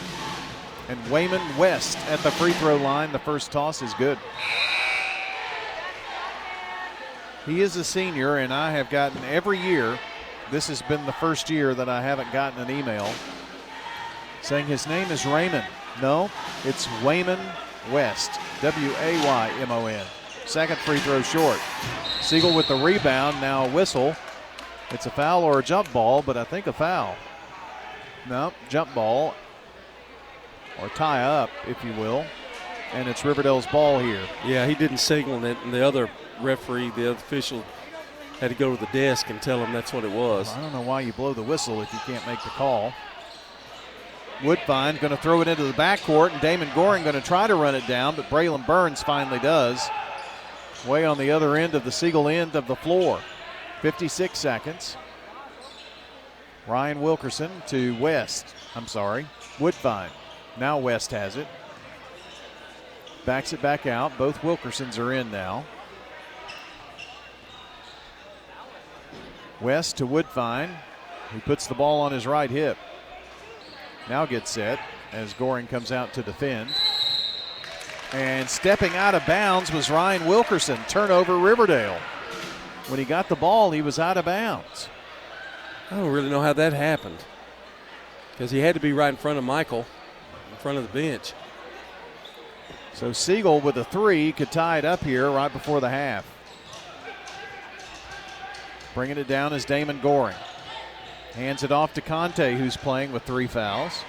And Wayman West at the free throw line. The first toss is good. He is a senior, and I have gotten every year, this has been the first year that I haven't gotten an email saying his name is Raymond. No, it's Wayman West, W-A-Y-M-O-N. Second free throw short. Siegel with the rebound, now a whistle. It's a foul or a jump ball, but I think a foul. No, jump ball, or tie up, if you will. And it's Riverdale's ball here. Yeah, he didn't signal it, and the other referee, the other official, had to go to the desk and tell him that's what it was. Well, I don't know why you blow the whistle if you can't make the call. Woodfine going to throw it into the backcourt, and Damon Goring going to try to run it down, but Braylon Burns finally does. Way on the other end of the Siegel end of the floor. 56 seconds. Ryan Wilkerson to West. Woodfine. Now West has it. Backs it back out. Both Wilkersons are in now. West to Woodfine. He puts the ball on his right hip. Now gets set as Goring comes out to defend. And stepping out of bounds was Ryan Wilkerson. Turnover Riverdale. When he got the ball, he was out of bounds. I don't really know how that happened, because he had to be right in front of Michael, in front of the bench. So Siegel with a 3 could tie it up here right before the half. Bringing it down is Damon Goring. Hands it off to Conte, who's playing with 3 fouls.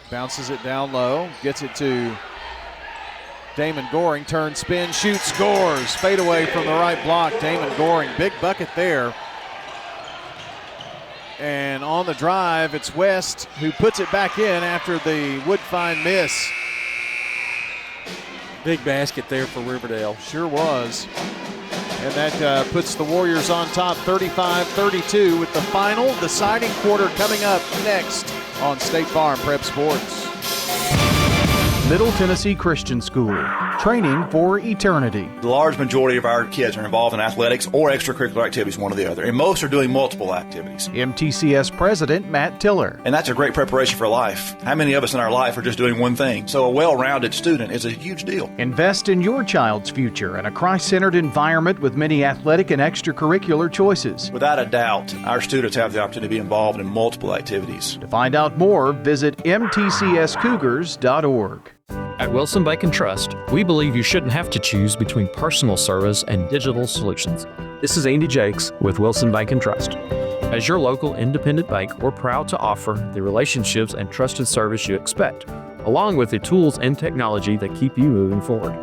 Bounces it down low, gets it to Damon Goring, turns, spin, shoots, scores. Fade away from the right block, Damon Goring. Big bucket there. And on the drive, it's West who puts it back in after the Woodfine miss. Big basket there for Riverdale. Sure was. And that puts the Warriors on top 35-32 with the final deciding quarter coming up next on State Farm Prep Sports. Middle Tennessee Christian School, training for eternity. The large majority of our kids are involved in athletics or extracurricular activities, one or the other, and most are doing multiple activities. MTCS President Matt Tiller. And that's a great preparation for life. How many of us in our life are just doing one thing? So a well-rounded student is a huge deal. Invest in your child's future in a Christ-centered environment with many athletic and extracurricular choices. Without a doubt, our students have the opportunity to be involved in multiple activities. To find out more, visit mtcscougars.org. At Wilson Bank and Trust, we believe you shouldn't have to choose between personal service and digital solutions. This is Andy Jakes with Wilson Bank and Trust. As your local independent bank, we're proud to offer the relationships and trusted service you expect, along with the tools and technology that keep you moving forward.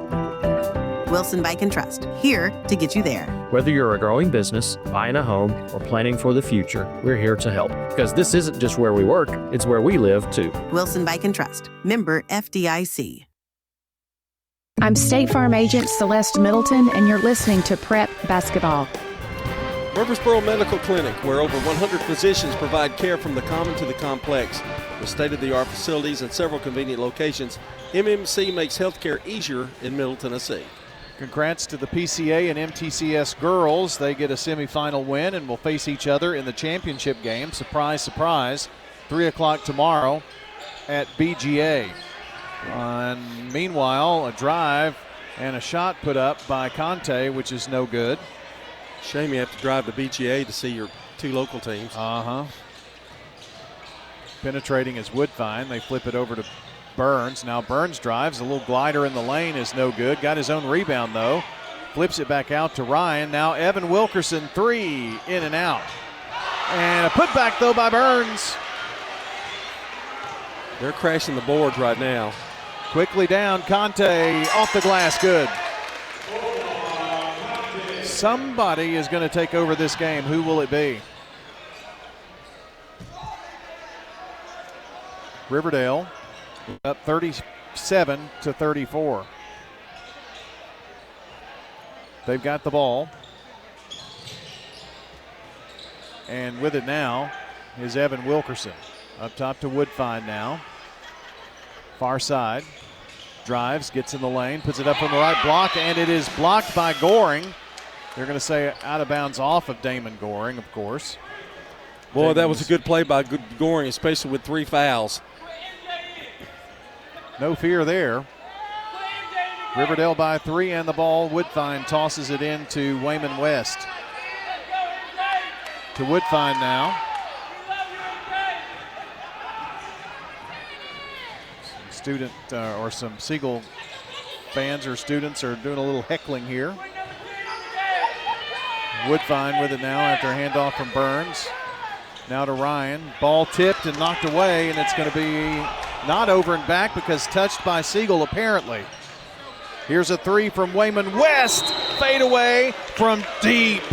Wilson Bank and Trust, here to get you there. Whether you're a growing business, buying a home, or planning for the future, we're here to help. Because this isn't just where we work, it's where we live too. Wilson Bank and Trust, member FDIC. I'm State Farm Agent Celeste Middleton, and you're listening to Prep Basketball. Murfreesboro Medical Clinic, where over 100 physicians provide care from the common to the complex. With state-of-the-art facilities and several convenient locations, MMC makes healthcare easier in Middle Tennessee. Congrats to the PCA and MTCS girls. They get a semifinal win and will face each other in the championship game. Surprise, surprise. 3 o'clock tomorrow at BGA. And meanwhile, a drive and a shot put up by Conte, which is no good. Shame you have to drive to BGA to see your two local teams. Penetrating is Woodfine. They flip it over to Burns. Now Burns drives. A little glider in the lane is no good. Got his own rebound, though. Flips it back out to Ryan. Now Evan Wilkerson, 3, in and out. And a putback, though, by Burns. They're crashing the boards right now. Quickly down. Conte off the glass. Good. Somebody is going to take over this game. Who will it be? Riverdale up 37-34. They've got the ball. And with it now is Evan Wilkerson. Up top to Woodfine now. Far side. Drives, gets in the lane, puts it up from the right block, and it is blocked by Goring. They're going to say out of bounds off of Damon Goring, of course. Boy, that was a good play by Goring, especially with 3 fouls. No fear there. Riverdale by 3 and the ball. Woodfine tosses it in to Wayman West. To Woodfine now. Some student or some Siegel fans or students are doing a little heckling here. Woodfine with it now after a handoff from Burns. Now to Ryan. Ball tipped and knocked away, and it's going to be not over and back because touched by Siegel apparently. Here's a 3 from Wayman West. Fade away from deep.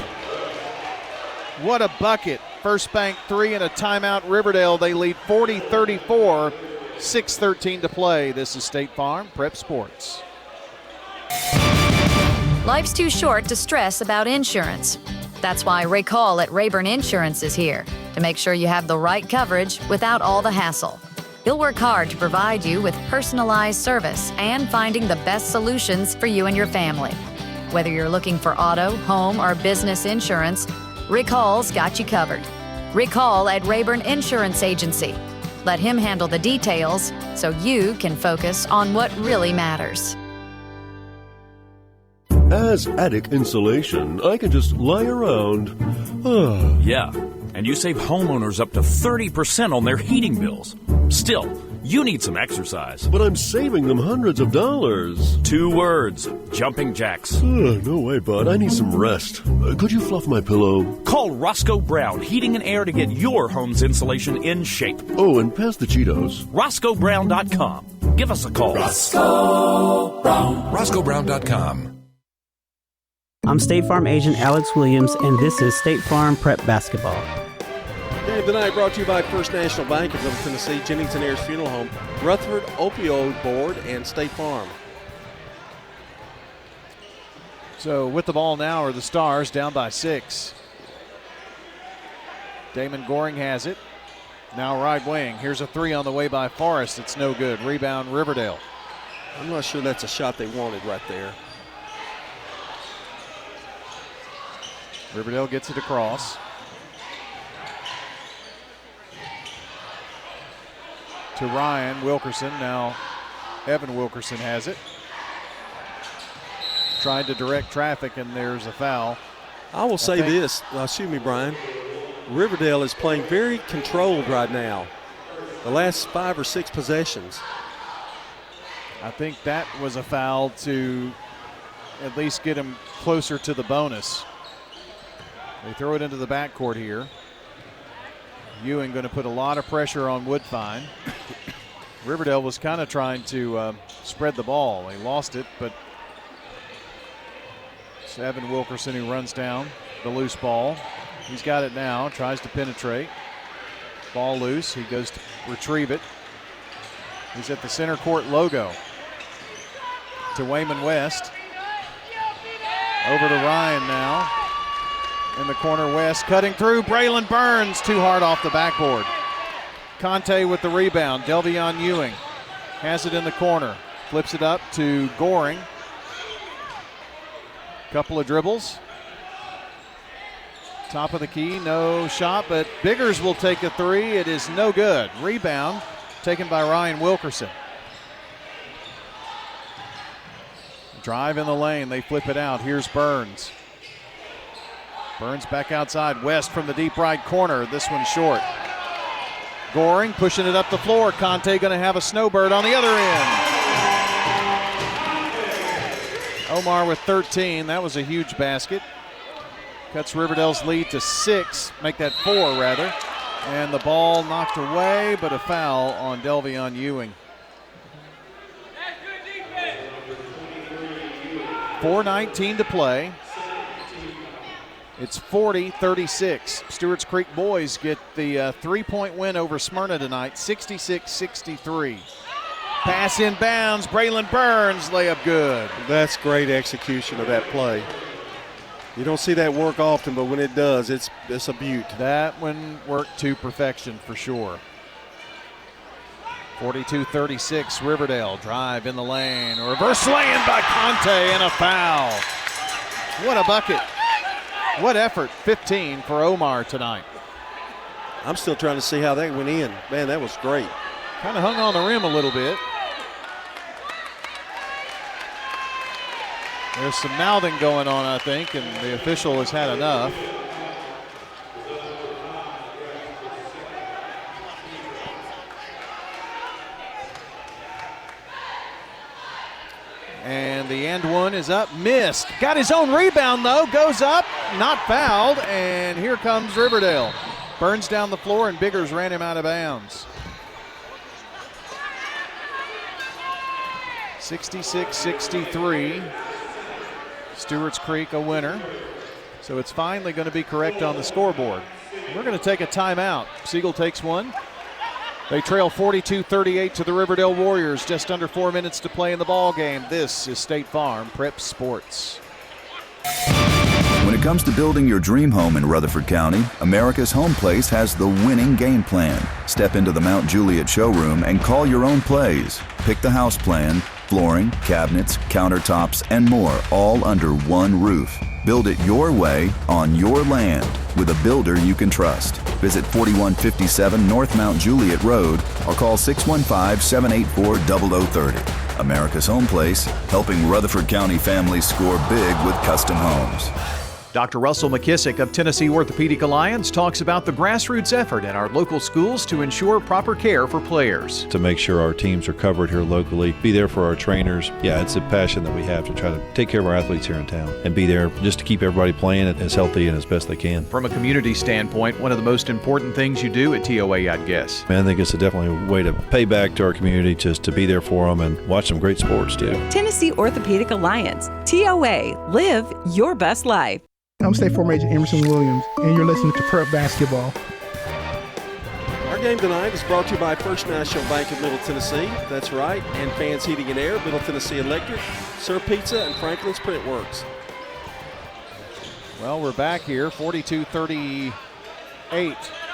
What a bucket. First bank 3 and a timeout. Riverdale, they lead 40-34. 6:13 to play. This is State Farm Prep Sports. Life's too short to stress about insurance. That's why Ray Call at Rayburn Insurance is here to make sure you have the right coverage without all the hassle. He'll work hard to provide you with personalized service and finding the best solutions for you and your family. Whether you're looking for auto, home, or business insurance, Rick Hall's got you covered. Rick Hall at Rayburn Insurance Agency. Let him handle the details so you can focus on what really matters. As attic insulation, I can just lie around. Yeah, and you save homeowners up to 30% on their heating bills. Still, you need some exercise. But I'm saving them hundreds of dollars. 2 words, jumping jacks. No way, bud. I need some rest. Could you fluff my pillow? Call Roscoe Brown Heating and Air to get your home's insulation in shape. Oh, and pass the Cheetos. RoscoeBrown.com. Give us a call. Roscoe Brown. RoscoeBrown.com. I'm State Farm Agent Alex Williams, and this is State Farm Prep Basketball. Game tonight brought to you by First National Bank of Middle Tennessee, Jennings and Ayers Funeral Home, Rutherford Opioid Board, and State Farm. So with the ball now are the Stars down by 6. Damon Goring has it. Now right wing. Here's a 3 on the way by Forrest. It's no good. Rebound Riverdale. I'm not sure that's a shot they wanted right there. Riverdale gets it across. To Ryan Wilkerson. Now Evan Wilkerson has it. Trying to direct traffic, and there's a foul. I will say this. Excuse me, Brian. Riverdale is playing very controlled right now. The last 5 or 6 possessions. I think that was a foul to at least get him closer to the bonus. They throw it into the backcourt here. Ewing going to put a lot of pressure on Woodfine. Riverdale was kind of trying to spread the ball. They lost it, but it's Evan Wilkerson who runs down the loose ball. He's got it now, tries to penetrate. Ball loose, he goes to retrieve it. He's at the center court logo. To Wayman West. Over to Ryan now. In the corner, West cutting through. Braylon Burns too hard off the backboard. Conte with the rebound. Delvion Ewing has it in the corner. Flips it up to Goring. Couple of dribbles. Top of the key, no shot, but Biggers will take a three. It is no good. Rebound taken by Ryan Wilkerson. Drive in the lane, they flip it out. Here's Burns. Burns back outside. West from the deep right corner. This one's short. Goring pushing it up the floor. Conte going to have a snowbird on the other end. Omar with 13. That was a huge basket. Cuts Riverdale's lead to 6. Make that 4, rather. And the ball knocked away, but a foul on Delvion Ewing. 4:19 to play. It's 40-36. Stewart's Creek boys get the 3-point win over Smyrna tonight, 66-63. Pass inbounds, Braylon Burns, layup good. That's great execution of that play. You don't see that work often, but when it does, it's a beaut. That one worked to perfection for sure. 42-36, Riverdale. Drive in the lane. A reverse lay-in by Conte and a foul. What a bucket. What effort. 15 for Omar tonight. I'm still trying to see how that went in. Man, that was great. Kind of hung on the rim a little bit. There's some mouthing going on, I think, and the official has had enough. And the end one is up, missed. Got his own rebound, though, goes up, not fouled, and here comes Riverdale. Burns down the floor, and Biggers ran him out of bounds. 66-63. Stewart's Creek a winner. So it's finally going to be correct on the scoreboard. We're going to take a timeout. Siegel takes one. They trail 42-38 to the Riverdale Warriors. Just under 4 minutes to play in the ball game. This is State Farm Prep Sports. When it comes to building your dream home in Rutherford County, America's Home Place has the winning game plan. Step into the Mount Juliet showroom and call your own plays. Pick the house plan, flooring, cabinets, countertops, and more, all under one roof. Build it your way on your land with a builder you can trust. Visit 4157 North Mount Juliet Road or call 615-784-0030. America's Home Place, helping Rutherford County families score big with custom homes. Dr. Russell McKissick of Tennessee Orthopedic Alliance talks about the grassroots effort in our local schools to ensure proper care for players. To make sure our teams are covered here locally, be there for our trainers. Yeah, it's a passion that we have to try to take care of our athletes here in town and be there just to keep everybody playing as healthy and as best they can. From a community standpoint, one of the most important things you do at TOA, I'd guess. I think it's definitely a way to pay back to our community, just to be there for them and watch some great sports too. Tennessee Orthopedic Alliance, TOA, live your best life. I'm State Farm Agent Emerson Williams, and you're listening to Prep Basketball. Our game tonight is brought to you by First National Bank of Middle Tennessee. That's right, and Fans Heating and Air, Middle Tennessee Electric, Sir Pizza, and Franklin's Print Works. Well, we're back here, 42-38,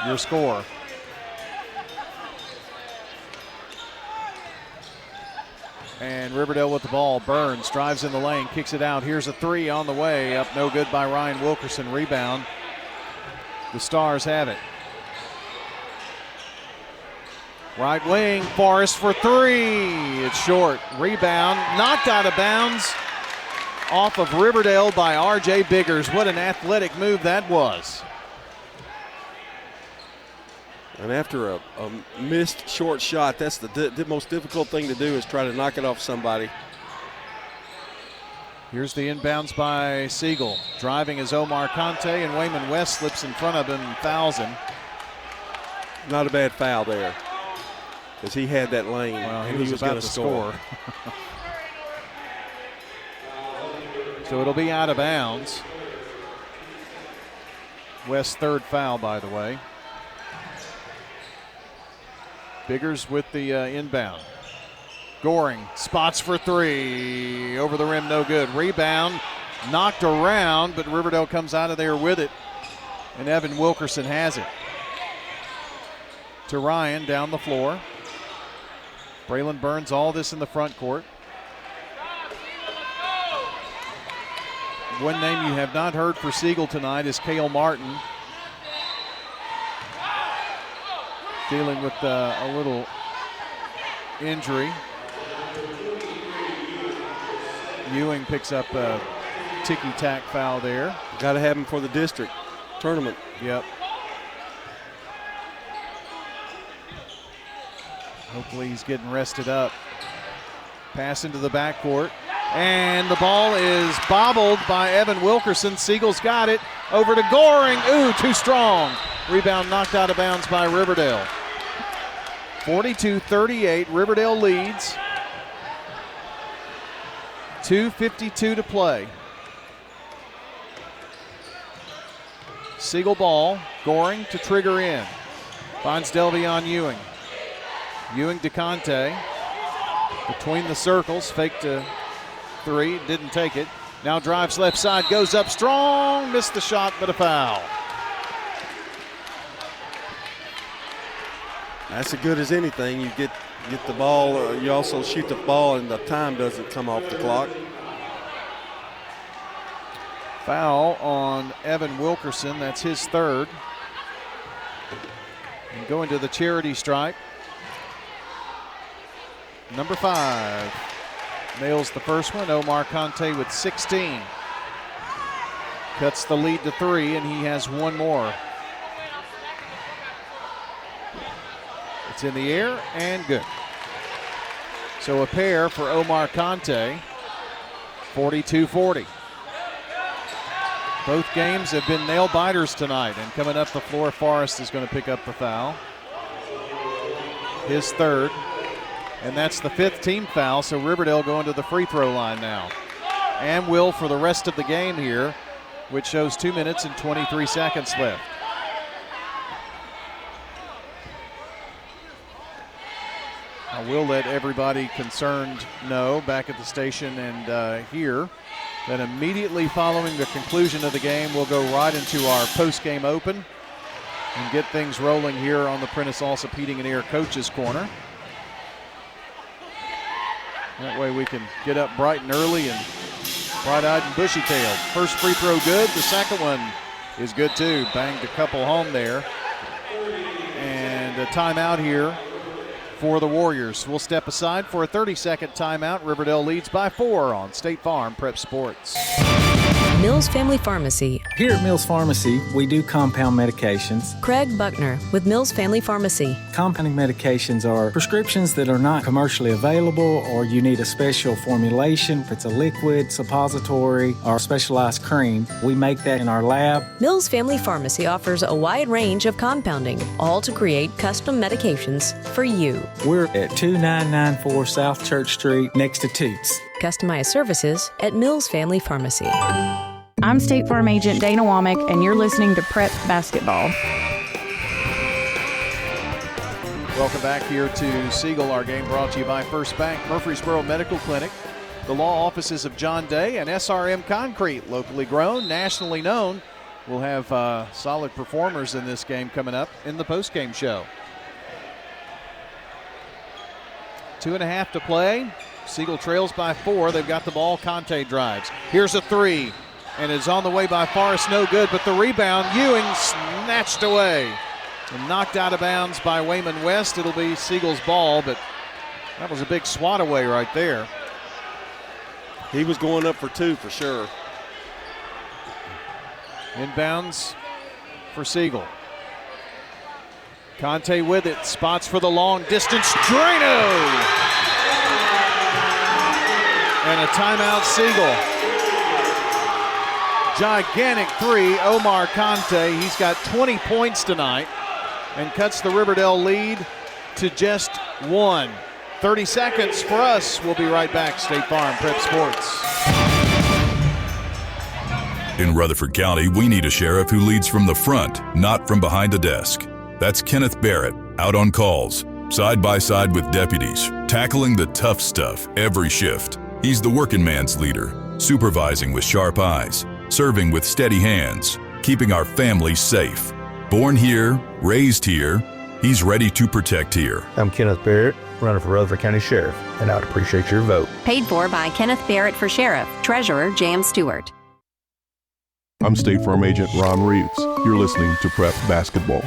your score. And Riverdale with the ball. Burns drives in the lane, kicks it out. Here's a three on the way. Up no good by Ryan Wilkerson. Rebound. The Stars have it. Right wing, Forrest for three. It's short. Rebound, knocked out of bounds off of Riverdale by R.J. Biggers. What an athletic move that was. And after a missed short shot, that's the most difficult thing to do is try to knock it off somebody. Here's the inbounds by Siegel. Driving is Omar Conte, and Wayman West slips in front of him and fouls him. Not a bad foul there, because he had that lane. Well, and he was about to score. So it'll be out of bounds. West's third foul, by the way. Biggers with the inbound. Goring spots for three. Over the rim, no good. Rebound, knocked around, but Riverdale comes out of there with it. And Evan Wilkerson has it. To Ryan down the floor. Braylon Burns, all this in the front court. One name you have not heard for Siegel tonight is Cale Martin. Dealing with a little injury. Ewing picks up a ticky-tack foul there. Got to have him for the district tournament. Yep. Hopefully he's getting rested up. Pass into the backcourt. And the ball is bobbled by Evan Wilkerson. Siegel's got it. Over to Goring. Ooh, too strong. Rebound knocked out of bounds by Riverdale. 42-38, Riverdale leads. 2:52 to play. Siegel ball, Goring to trigger in. Finds Delvion Ewing. Ewing to Conte. Between the circles, faked a three, didn't take it. Now drives left side, goes up strong, missed the shot, but a foul. That's as good as anything. You get the ball, you also shoot the ball and the time doesn't come off the clock. Foul on Evan Wilkerson, that's his third. And going to the charity stripe. Number 5 nails the first one. Omar Conte with 16. Cuts the lead to 3, and he has one more. It's in the air and good. So a pair for Omar Conte, 42-40. Both games have been nail biters tonight, and coming up the floor, Forrest is going to pick up the foul. His third, and that's the 5th team foul, so Riverdale going to the free throw line now. And will for the rest of the game here, which shows 2 minutes and 23 seconds left. I will let everybody concerned know back at the station and here that immediately following the conclusion of the game, we'll go right into our post-game open and get things rolling here on the Prentice Allsup Heating and Air Coaches Corner. That way we can get up bright and early and bright-eyed and bushy-tailed. First free throw good. The second one is good too. Banged a couple home there. And a timeout here for the Warriors. We'll step aside for a 30-second timeout. Riverdale leads by 4 on State Farm Prep Sports. Mills Family Pharmacy. Here at Mills Pharmacy, we do compound medications. Craig Buckner with Mills Family Pharmacy. Compounding medications are prescriptions that are not commercially available, or you need a special formulation. If it's a liquid, suppository, or specialized cream, we make that in our lab. Mills Family Pharmacy offers a wide range of compounding, all to create custom medications for you. We're at 2994 South Church Street, next to Toots. Customized services at Mills Family Pharmacy. I'm State Farm Agent Dana Womack, and you're listening to Prep Basketball. Welcome back here to Siegel. Our game brought to you by First Bank, Murfreesboro Medical Clinic, the law offices of John Day, and SRM Concrete, locally grown, nationally known. We'll have solid performers in this game coming up in the postgame show. 2.5 to play. Siegel trails by 4. They've got the ball. Conte drives. Here's a 3, and it's on the way by Forrest. No good, but the rebound, Ewing snatched away and knocked out of bounds by Wayman West. It'll be Siegel's ball, but that was a big swat away right there. He was going up for 2 for sure. Inbounds for Siegel. Conte with it, spots for the long distance, Drano! And a timeout, Siegel. Gigantic 3, Omar Conte. He's got 20 points tonight and cuts the Riverdale lead to just 1. 30 seconds for us. We'll be right back. State Farm Prep Sports. In Rutherford County, we need a sheriff who leads from the front, not from behind a desk. That's Kenneth Barrett, out on calls, side by side with deputies, tackling the tough stuff every shift. He's the working man's leader, supervising with sharp eyes, serving with steady hands, keeping our families safe. Born here, raised here, he's ready to protect here. I'm Kenneth Barrett, running for Rutherford County Sheriff, and I'd appreciate your vote. Paid for by Kenneth Barrett for Sheriff, Treasurer Jan Stewart. I'm State Farm Agent Ron Reeves. You're listening to Prep Basketball.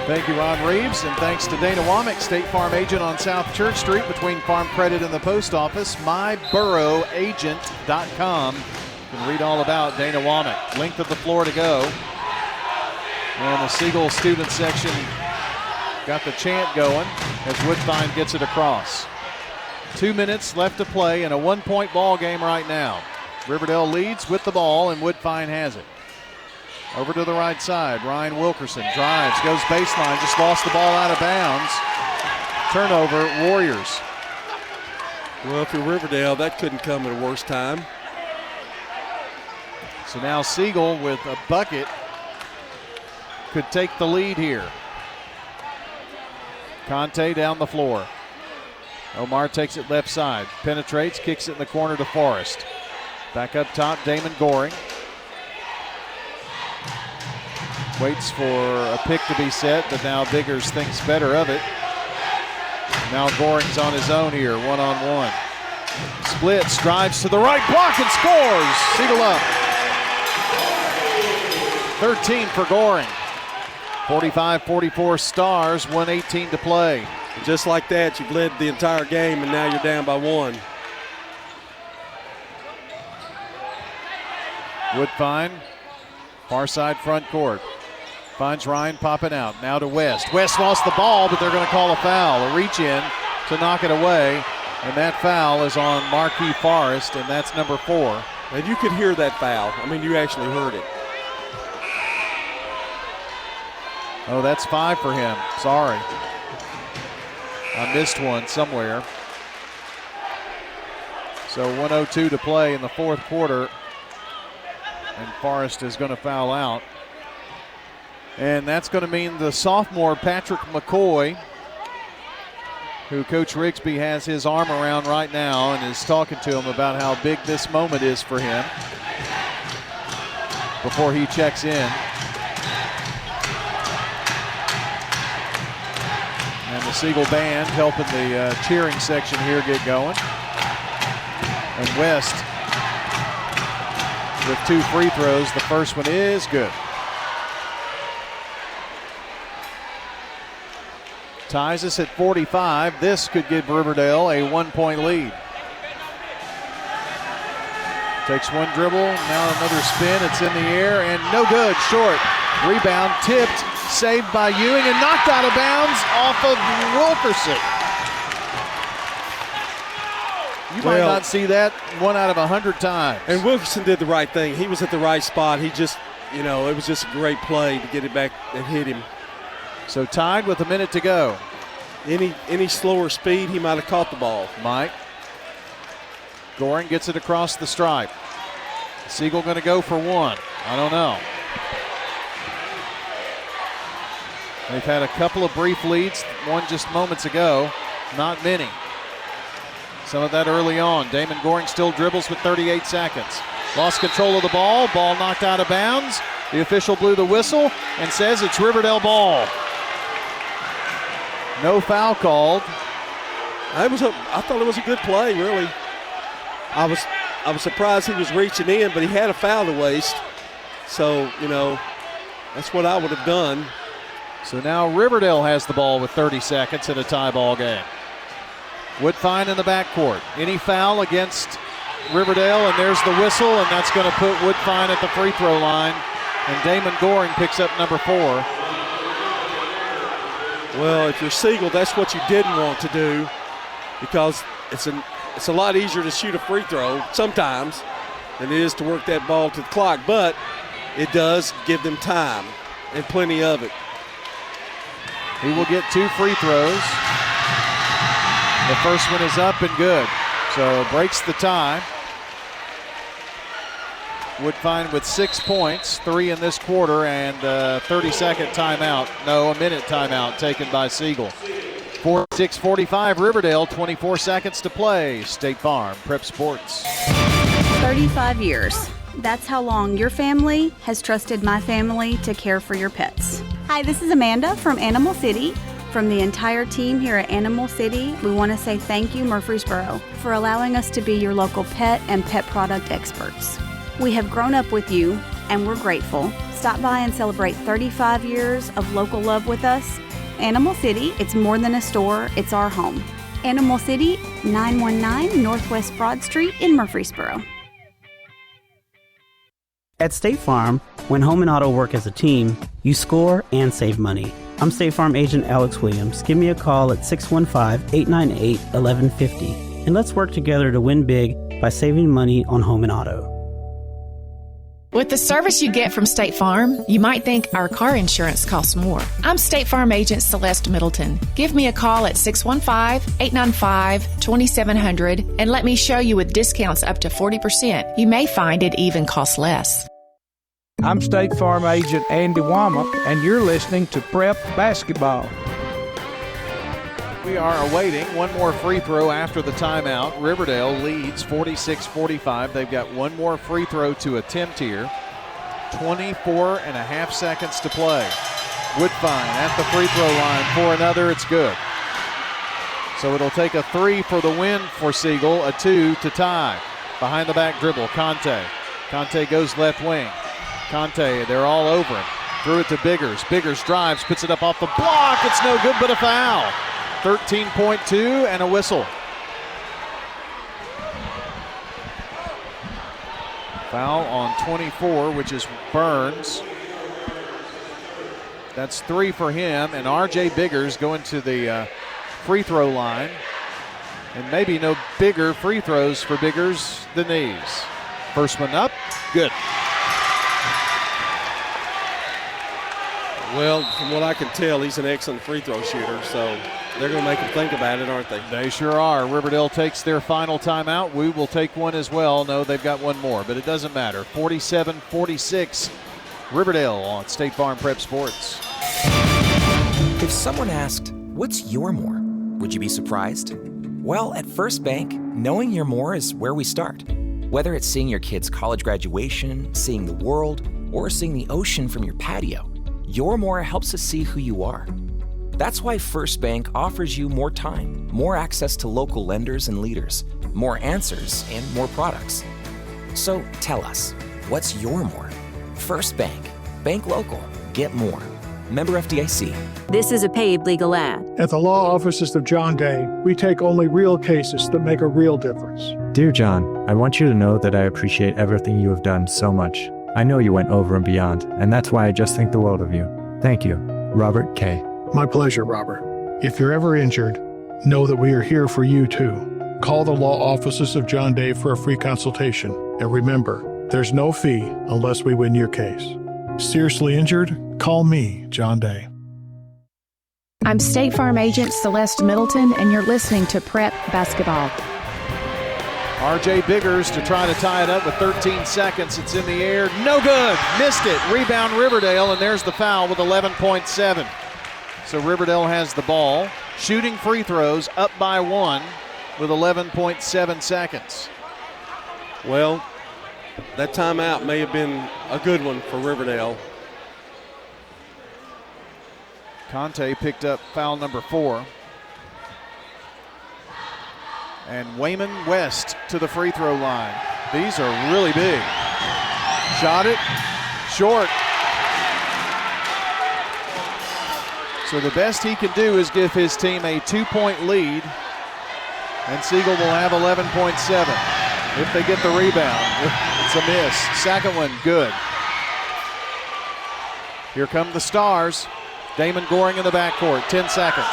Thank you, Ron Reeves, and thanks to Dana Womack, State Farm Agent on South Church Street between Farm Credit and the Post Office. MyBuroAgent.com. You can read all about Dana Womack. Length of the floor to go. And the Siegel student section got the chant going as Woodfine gets it across. 2 minutes left to play in a 1-point ball game right now. Riverdale leads with the ball, and Woodfine has it. Over to the right side, Ryan Wilkerson drives, goes baseline, just lost the ball out of bounds. Turnover, Warriors. Well, if you're Riverdale, that couldn't come at a worse time. So now Siegel with a bucket could take the lead here. Conte down the floor. Omar takes it left side, penetrates, kicks it in the corner to Forrest. Back up top, Damon Goring. Waits for a pick to be set, but now Biggers thinks better of it. Now Goring's on his own here, one-on-one. Splits, drives to the right block and scores. Siegel up. 13 for Goring. 45-44 Stars, 1:18 to play. Just like that, you've led the entire game, and now you're down by 1. Woodfine, far side front court. Finds Ryan popping out. Now to West. West lost the ball, but they're going to call a foul. A reach in to knock it away. And that foul is on Marquis Forrest, and that's number 4. And you could hear that foul. I mean, you actually heard it. Oh, that's 5 for him. Sorry. I missed one somewhere. So 1:02 to play in the fourth quarter. And Forrest is going to foul out. And that's going to mean the sophomore Patrick McCoy, who Coach Rigsby has his arm around right now and is talking to him about how big this moment is for him before he checks in. And the Siegel band helping the cheering section here get going. And West with 2 free throws. The first one is good. Ties us at 45. This could give Riverdale a 1-point lead. Takes one dribble, now another spin. It's in the air and no good. Short. Rebound tipped, saved by Ewing and knocked out of bounds off of Wilkerson. You might not see that 1 out of 100 times. And Wilkerson did the right thing. He was at the right spot. He just, it was just a great play to get it back and hit him. So tied with a minute to go. Any slower speed, he might have caught the ball. Mike. Goring gets it across the stripe. Siegel going to go for 1. I don't know. They've had a couple of brief leads, one just moments ago. Not many. Some of that early on. Damon Goring still dribbles with 38 seconds. Lost control of the ball. Ball knocked out of bounds. The official blew the whistle and says it's Riverdale ball. No foul called. I thought it was a good play, really. I was surprised he was reaching in, but he had a foul to waste. So, that's what I would have done. So now Riverdale has the ball with 30 seconds in a tie ball game. Woodfine in the backcourt. Any foul against Riverdale, and there's the whistle, and that's going to put Woodfine at the free throw line. And Damon Goring picks up number 4. Well, if you're Siegel, that's what you didn't want to do, because it's a lot easier to shoot a free throw sometimes than it is to work that ball to the clock, but it does give them time and plenty of it. He will get 2 free throws. The first one is up and good, so breaks the tie. Woodfine with 6 points, 3 in this quarter, and a 30-second timeout. No, a minute timeout taken by Siegel. 6:45 Riverdale, 24 seconds to play. State Farm Prep Sports. 35 years. That's how long your family has trusted my family to care for your pets. Hi, this is Amanda from Animal City. From the entire team here at Animal City, we want to say thank you, Murfreesboro, for allowing us to be your local pet and pet product experts. We have grown up with you, and we're grateful. Stop by and celebrate 35 years of local love with us. Animal City, it's more than a store, it's our home. Animal City, 919 Northwest Broad Street in Murfreesboro. At State Farm, when home and auto work as a team, you score and save money. I'm State Farm agent Alex Williams. Give me a call at 615-898-1150, and let's work together to win big by saving money on home and auto. With the service you get from State Farm, you might think our car insurance costs more. I'm State Farm agent Celeste Middleton. Give me a call at 615-895-2700 and let me show you with discounts up to 40%. You may find it even costs less. I'm State Farm agent Andy Womack, and you're listening to Prep Basketball. We are awaiting one more free throw after the timeout. Riverdale leads 46-45. They've got one more free throw to attempt here. 24 and a half seconds to play. Woodfine at the free throw line for another. It's good. So it'll take a 3 for the win for Siegel, a 2 to tie. Behind the back dribble, Conte. Conte goes left wing. Conte, they're all over him. Threw it to Biggers. Biggers drives, puts it up off the block. It's no good, but a foul. 13.2 and a whistle. Foul on 24, which is Burns. That's 3 for him, and R.J. Biggers going to the free throw line. And maybe no bigger free throws for Biggers than these. First one up, good. Well, from what I can tell, he's an excellent free throw shooter, so they're going to make him think about it, aren't they? They sure are. Riverdale takes their final timeout. We will take one as well. No, they've got one more, but it doesn't matter. 47-46, Riverdale on State Farm Prep Sports. If someone asked, what's your more? Would you be surprised? Well, at First Bank, knowing your more is where we start. Whether it's seeing your kid's college graduation, seeing the world, or seeing the ocean from your patio, your more helps us see who you are. That's why First Bank offers you more time, more access to local lenders and leaders, more answers, and more products. So tell us, what's your more? First Bank. Bank local. Get more. Member FDIC. This is a paid legal ad. At the law offices of John Day, we take only real cases that make a real difference. Dear John, I want you to know that I appreciate everything you have done so much. I know you went over and beyond, and that's why I just think the world of you. Thank you. Robert K. My pleasure, Robert. If you're ever injured, know that we are here for you, too. Call the law offices of John Day for a free consultation. And remember, there's no fee unless we win your case. Seriously injured? Call me, John Day. I'm State Farm agent Celeste Middleton, and you're listening to Prep Basketball. R.J. Biggers to try to tie it up with 13 seconds. It's in the air. No good. Missed it. Rebound Riverdale, and there's the foul with 11.7. So Riverdale has the ball. Shooting free throws up by 1 with 11.7 seconds. Well, that timeout may have been a good one for Riverdale. Conte picked up foul number 4. And Wayman West to the free throw line. These are really big. Shot it, short. So the best he can do is give his team a 2-point lead, and Siegel will have 11.7 if they get the rebound. It's a miss. Second one, good. Here come the Stars. Damon Goring in the backcourt, 10 seconds.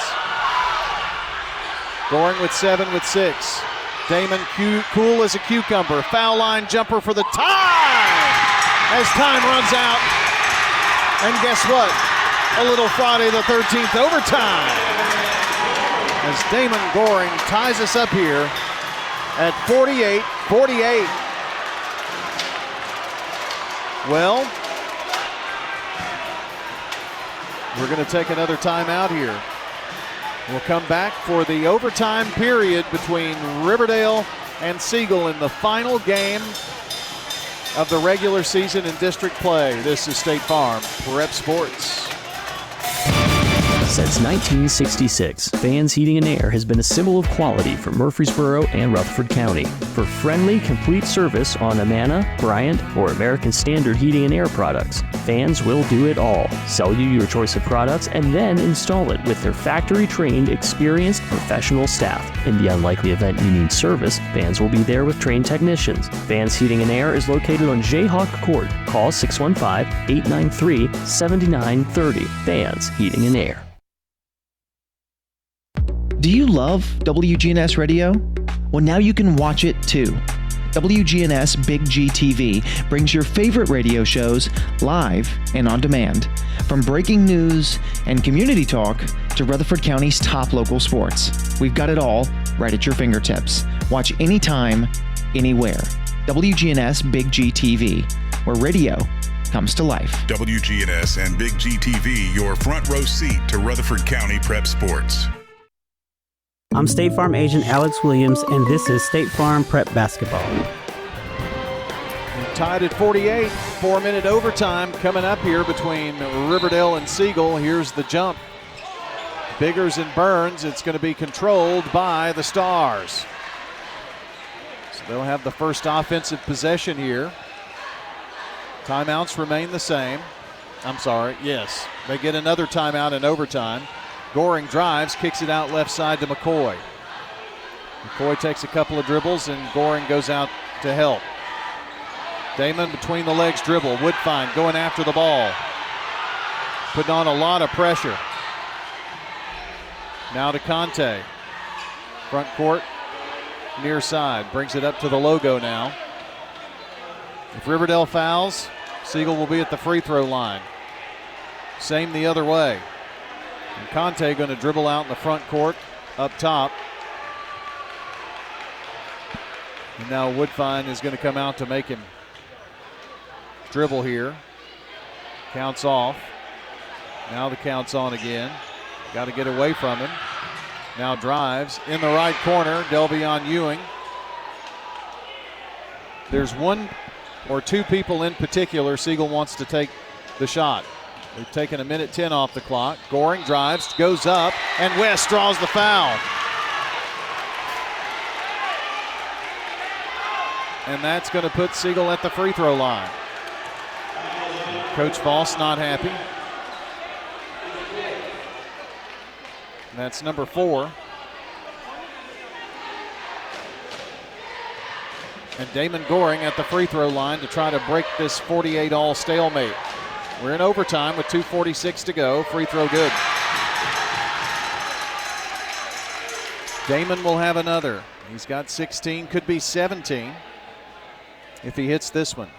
Goring with 7 with 6. Damon cool as a cucumber. Foul line jumper for the tie as time runs out. And guess what? A little Friday the 13th overtime as Damon Goring ties us up here at 48-48. Well, we're going to take another timeout here. We'll come back for the overtime period between Riverdale and Siegel in the final game of the regular season in district play. This is State Farm Prep Sports. Since 1966, Vans Heating and Air has been a symbol of quality for Murfreesboro and Rutherford County. For friendly, complete service on Amana, Bryant, or American Standard Heating and Air products, Vans will do it all. Sell you your choice of products and then install it with their factory-trained, experienced, professional staff. In the unlikely event you need service, Vans will be there with trained technicians. Vans Heating and Air is located on Jayhawk Court. Call 615-893-7930. Vans Heating and Air. Do you love WGNS Radio? Well, now you can watch it too. WGNS Big G TV brings your favorite radio shows live and on demand. From breaking news and community talk to Rutherford County's top local sports. We've got it all right at your fingertips. Watch anytime, anywhere. WGNS Big G TV, where radio comes to life. WGNS and Big G TV, your front row seat to Rutherford County Prep Sports. I'm State Farm agent Alex Williams, and this is State Farm Prep Basketball. Tied at 48, 4-minute overtime coming up here between Riverdale and Siegel. Here's the jump. Biggers and Burns. It's going to be controlled by the Stars. So they'll have the first offensive possession here. Timeouts remain the same. I'm sorry, yes. They get another timeout in overtime. Goring drives, kicks it out left side to McCoy. McCoy takes a couple of dribbles, and Goring goes out to help. Damon between the legs dribble. Woodfine going after the ball. Putting on a lot of pressure. Now to Conte. Front court, near side. Brings it up to the logo now. If Riverdale fouls, Siegel will be at the free throw line. Same the other way. And Conte going to dribble out in the front court up top. And now Woodfine is going to come out to make him dribble here. Counts off. Now the count's on again. Got to get away from him. Now drives in the right corner. Delvion Ewing. There's one or two people in particular Siegel wants to take the shot. They've taken 1:10 off the clock. Goring drives, goes up, and West draws the foul. And that's going to put Siegel at the free throw line. Coach Voss not happy. And that's number 4. And Damon Goring at the free throw line to try to break this 48-all stalemate. We're in overtime with 2:46 to go. Free throw good. Damon will have another. He's got 16, could be 17 if he hits this one.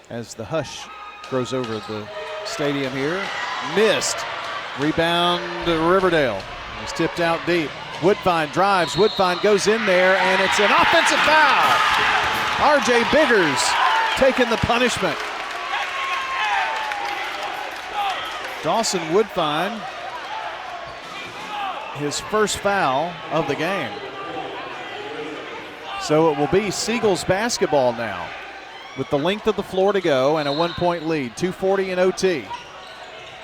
As the hush grows over the stadium here. Missed. Rebound to Riverdale. It's tipped out deep. Woodfine drives. Woodfine goes in there, and it's an offensive foul. R.J. Biggers taking the punishment. Dawson Woodfine, his first foul of the game. So it will be Siegel's basketball now with the length of the floor to go and a 1-point lead, 2:40 in OT.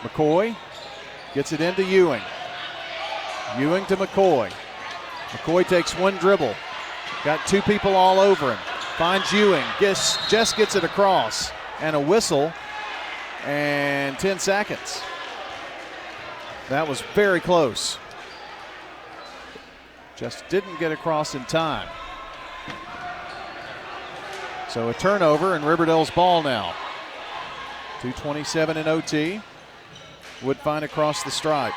McCoy gets it into Ewing. Ewing to McCoy. McCoy takes one dribble. Got two people all over him. Finds Ewing. Just gets it across. And a whistle. And 10 seconds. That was very close. Just didn't get across in time. So a turnover and Riverdale's ball now. 2:27 in OT. Woodfine across the stripe.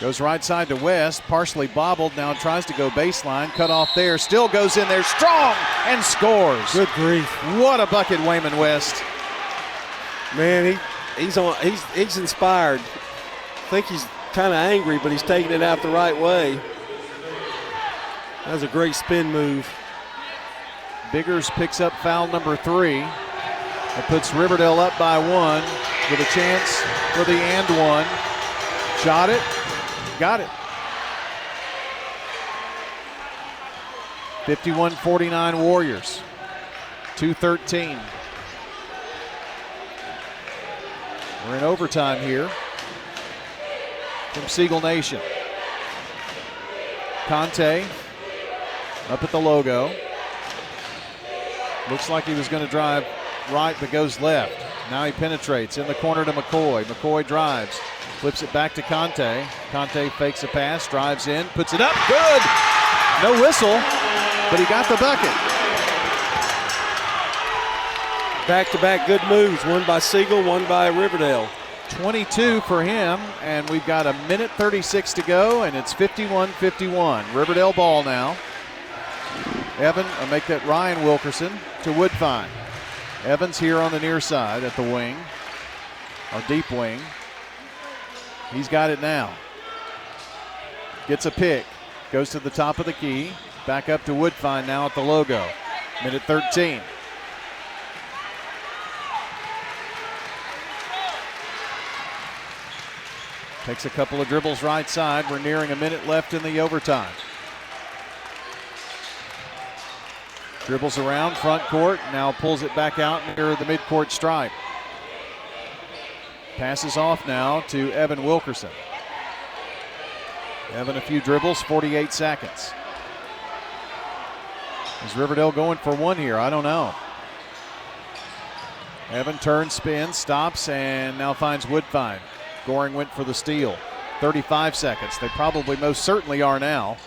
Goes right side to West, partially bobbled, now tries to go baseline, cut off there, still goes in there strong and scores. Good grief. What a bucket, Wayman West. Man, he's inspired. I think he's kind of angry, but he's taking it out the right way. That was a great spin move. Biggers picks up foul number 3. That puts Riverdale up by 1 with a chance for the and one. Shot it. Got it. 51-49 Warriors. 2:13. We're in overtime here from Siegel Nation. Conte up at the logo. Looks like he was going to drive right but goes left. Now he penetrates in the corner to McCoy. McCoy drives. Flips it back to Conte. Conte fakes a pass, drives in, puts it up. Good! No whistle, but he got the bucket. Back-to-back good moves. One by Siegel, one by Riverdale. 22 for him, and we've got a minute 36 to go, and it's 51-51. Riverdale ball now. Evan will make that Ryan Wilkerson to Woodfine. Evans here on the near side at the wing, or deep wing. He's got it now. Gets a pick. Goes to the top of the key. Back up to Woodfine now at the logo. Minute 13. Takes a couple of dribbles right side. We're nearing a minute left in the overtime. Dribbles around front court. Now pulls it back out near the midcourt stripe. Passes off now to Evan Wilkerson. Evan a few dribbles, 48 seconds. Is Riverdale going for one here? I don't know. Evan turns, spins, stops, and now finds Woodfine. Goring went for the steal. 35 seconds. They probably most certainly are now.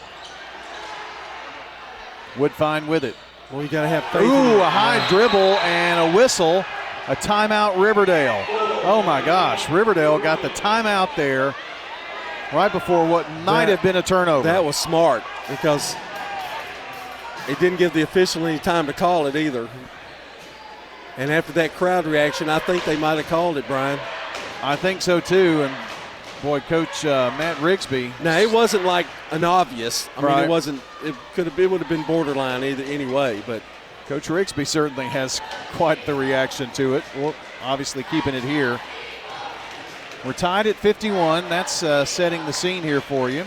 Woodfine with it. Well, you got to have faith. Ooh, a high dribble and a whistle. A timeout, Riverdale. Oh my gosh, Riverdale got the timeout there right before what might have been a turnover. That was smart because it didn't give the official any time to call it either. And after that crowd reaction, I think they might have called it, Brian. I think so too. And boy, Coach Matt Rigsby. Now it wasn't like an obvious. I mean, Right. it wasn't. It would have been borderline either anyway. But Coach Rigsby certainly has quite the reaction to it. Well, obviously keeping it here. We're tied at 51. That's setting the scene here for you.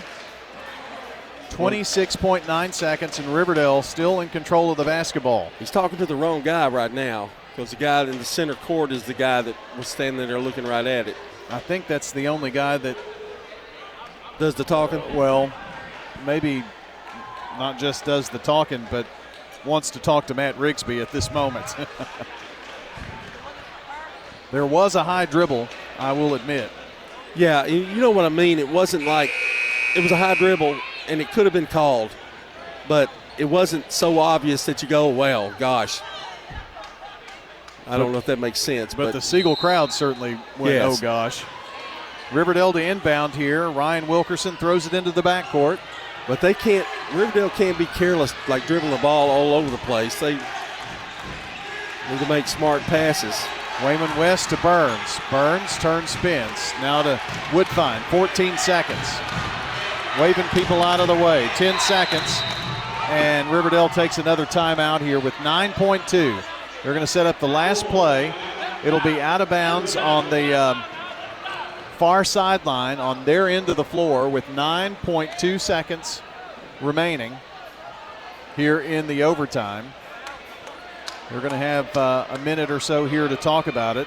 26.9 seconds, and Riverdale still in control of the basketball. he's talking to the wrong guy right now because the guy in the center court is the guy that was standing there looking right at it. I think that's the only guy that does the talking. Well, maybe not just does the talking, but wants to talk to Matt Rigsby at this moment. There was a high dribble, I will admit. Yeah, you know what I mean. It wasn't like it was a high dribble and it could have been called, but it wasn't so obvious that you go, well, gosh. I don't know if that makes sense. But the Siegel crowd certainly went, Yes. oh gosh. Riverdale to inbound here. Ryan Wilkerson throws it into the backcourt. But Riverdale can't be careless, like dribbling the ball all over the place. They need to make smart passes. Wayman West to Burns. Burns turns, spins. Now to Woodfine, 14 seconds. Waving people out of the way, 10 seconds. And Riverdale takes another timeout here with 9.2. They're going to set up the last play. It'll be out of bounds on the far sideline on their end of the floor with 9.2 seconds remaining here in the overtime. We're going to have a minute or so here to talk about it.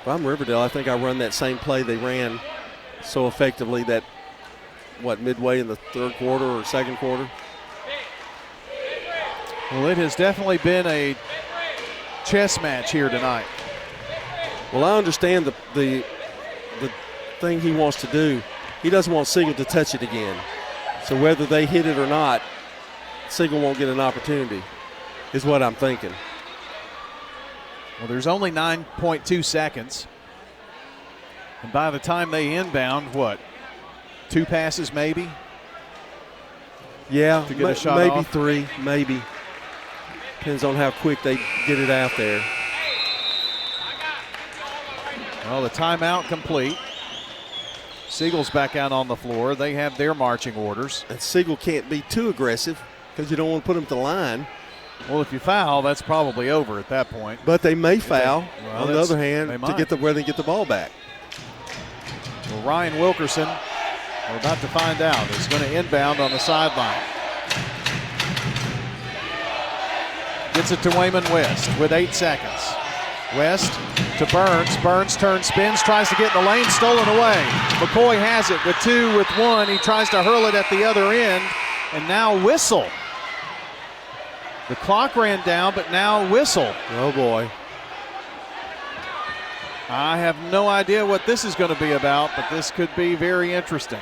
If I'm Riverdale, I think I run that same play they ran so effectively that midway in the third quarter or second quarter. Well, it has definitely been a chess match here tonight. Well, I understand the thing he wants to do. He doesn't want Siegel to touch it again. So whether they hit it or not, Siegel won't get an opportunity, is what I'm thinking. Well, there's only 9.2 seconds. And by the time they inbound, 2 passes maybe? Yeah, to get a shot maybe off? 3, maybe. Depends on how quick they get it out there. Well, the timeout complete. Siegel's back out on the floor. They have their marching orders. And Siegel can't be too aggressive because you don't want to put him at the line. Well, if you foul, that's probably over at that point. But they may foul, on the other hand, to get where they get the ball back. Well, Ryan Wilkerson, we're about to find out, is going to inbound on the sideline. Gets it to Wayman West with 8 seconds. West to Burns. Burns turns, spins, tries to get in the lane, stolen away. McCoy has it with 2, with 1. He tries to hurl it at the other end, and now whistle. The clock ran down, but now whistle. Oh, boy. I have no idea what this is going to be about, but this could be very interesting.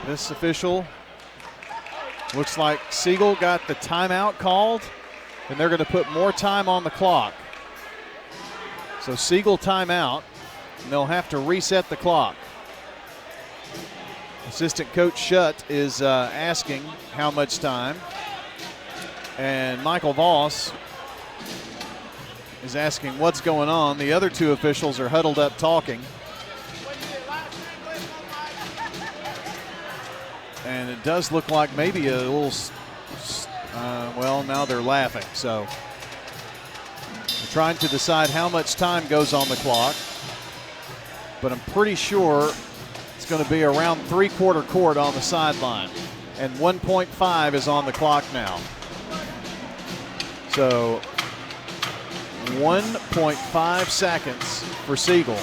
This official looks like Siegel got the timeout called, and they're going to put more time on the clock. So Siegel timeout, and they'll have to reset the clock. Assistant Coach Shutt is asking how much time, and Michael Voss is asking what's going on. The other 2 officials are huddled up talking. And it does look like maybe a little, well, now they're laughing. So they're trying to decide how much time goes on the clock. But I'm pretty sure it's going to be around 3/4 court on the sideline. And 1.5 is on the clock now. So 1.5 seconds for Siegel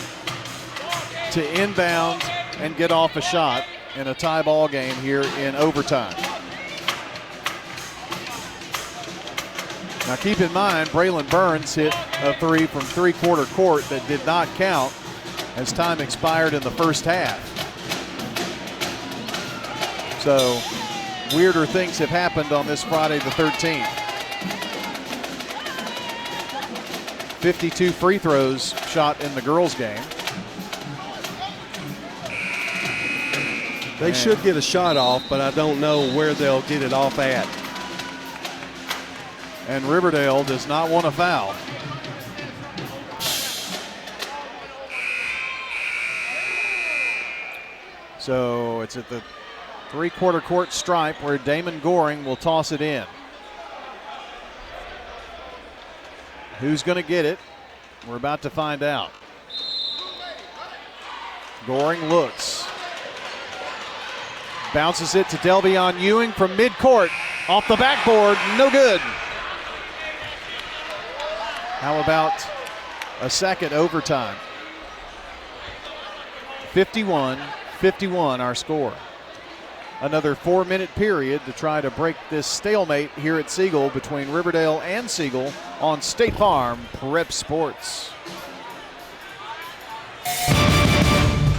to inbound and get off a shot in a tie ball game here in overtime. Now keep in mind, Braylon Burns hit a 3 from 3/4 court that did not count as time expired in the first half. So weirder things have happened on this Friday the 13th. 52 free throws shot in the girls' game. They should get a shot off, but I don't know where they'll get it off at. And Riverdale does not want to foul. So it's at the 3/4 court stripe where Damon Goring will toss it in. Who's going to get it? We're about to find out. Goring looks. Bounces it to Delvion Ewing from midcourt. Off the backboard, no good. How about a second overtime? 51-51 our score. Another 4-minute period to try to break this stalemate here at Siegel between Riverdale and Siegel on State Farm Prep Sports.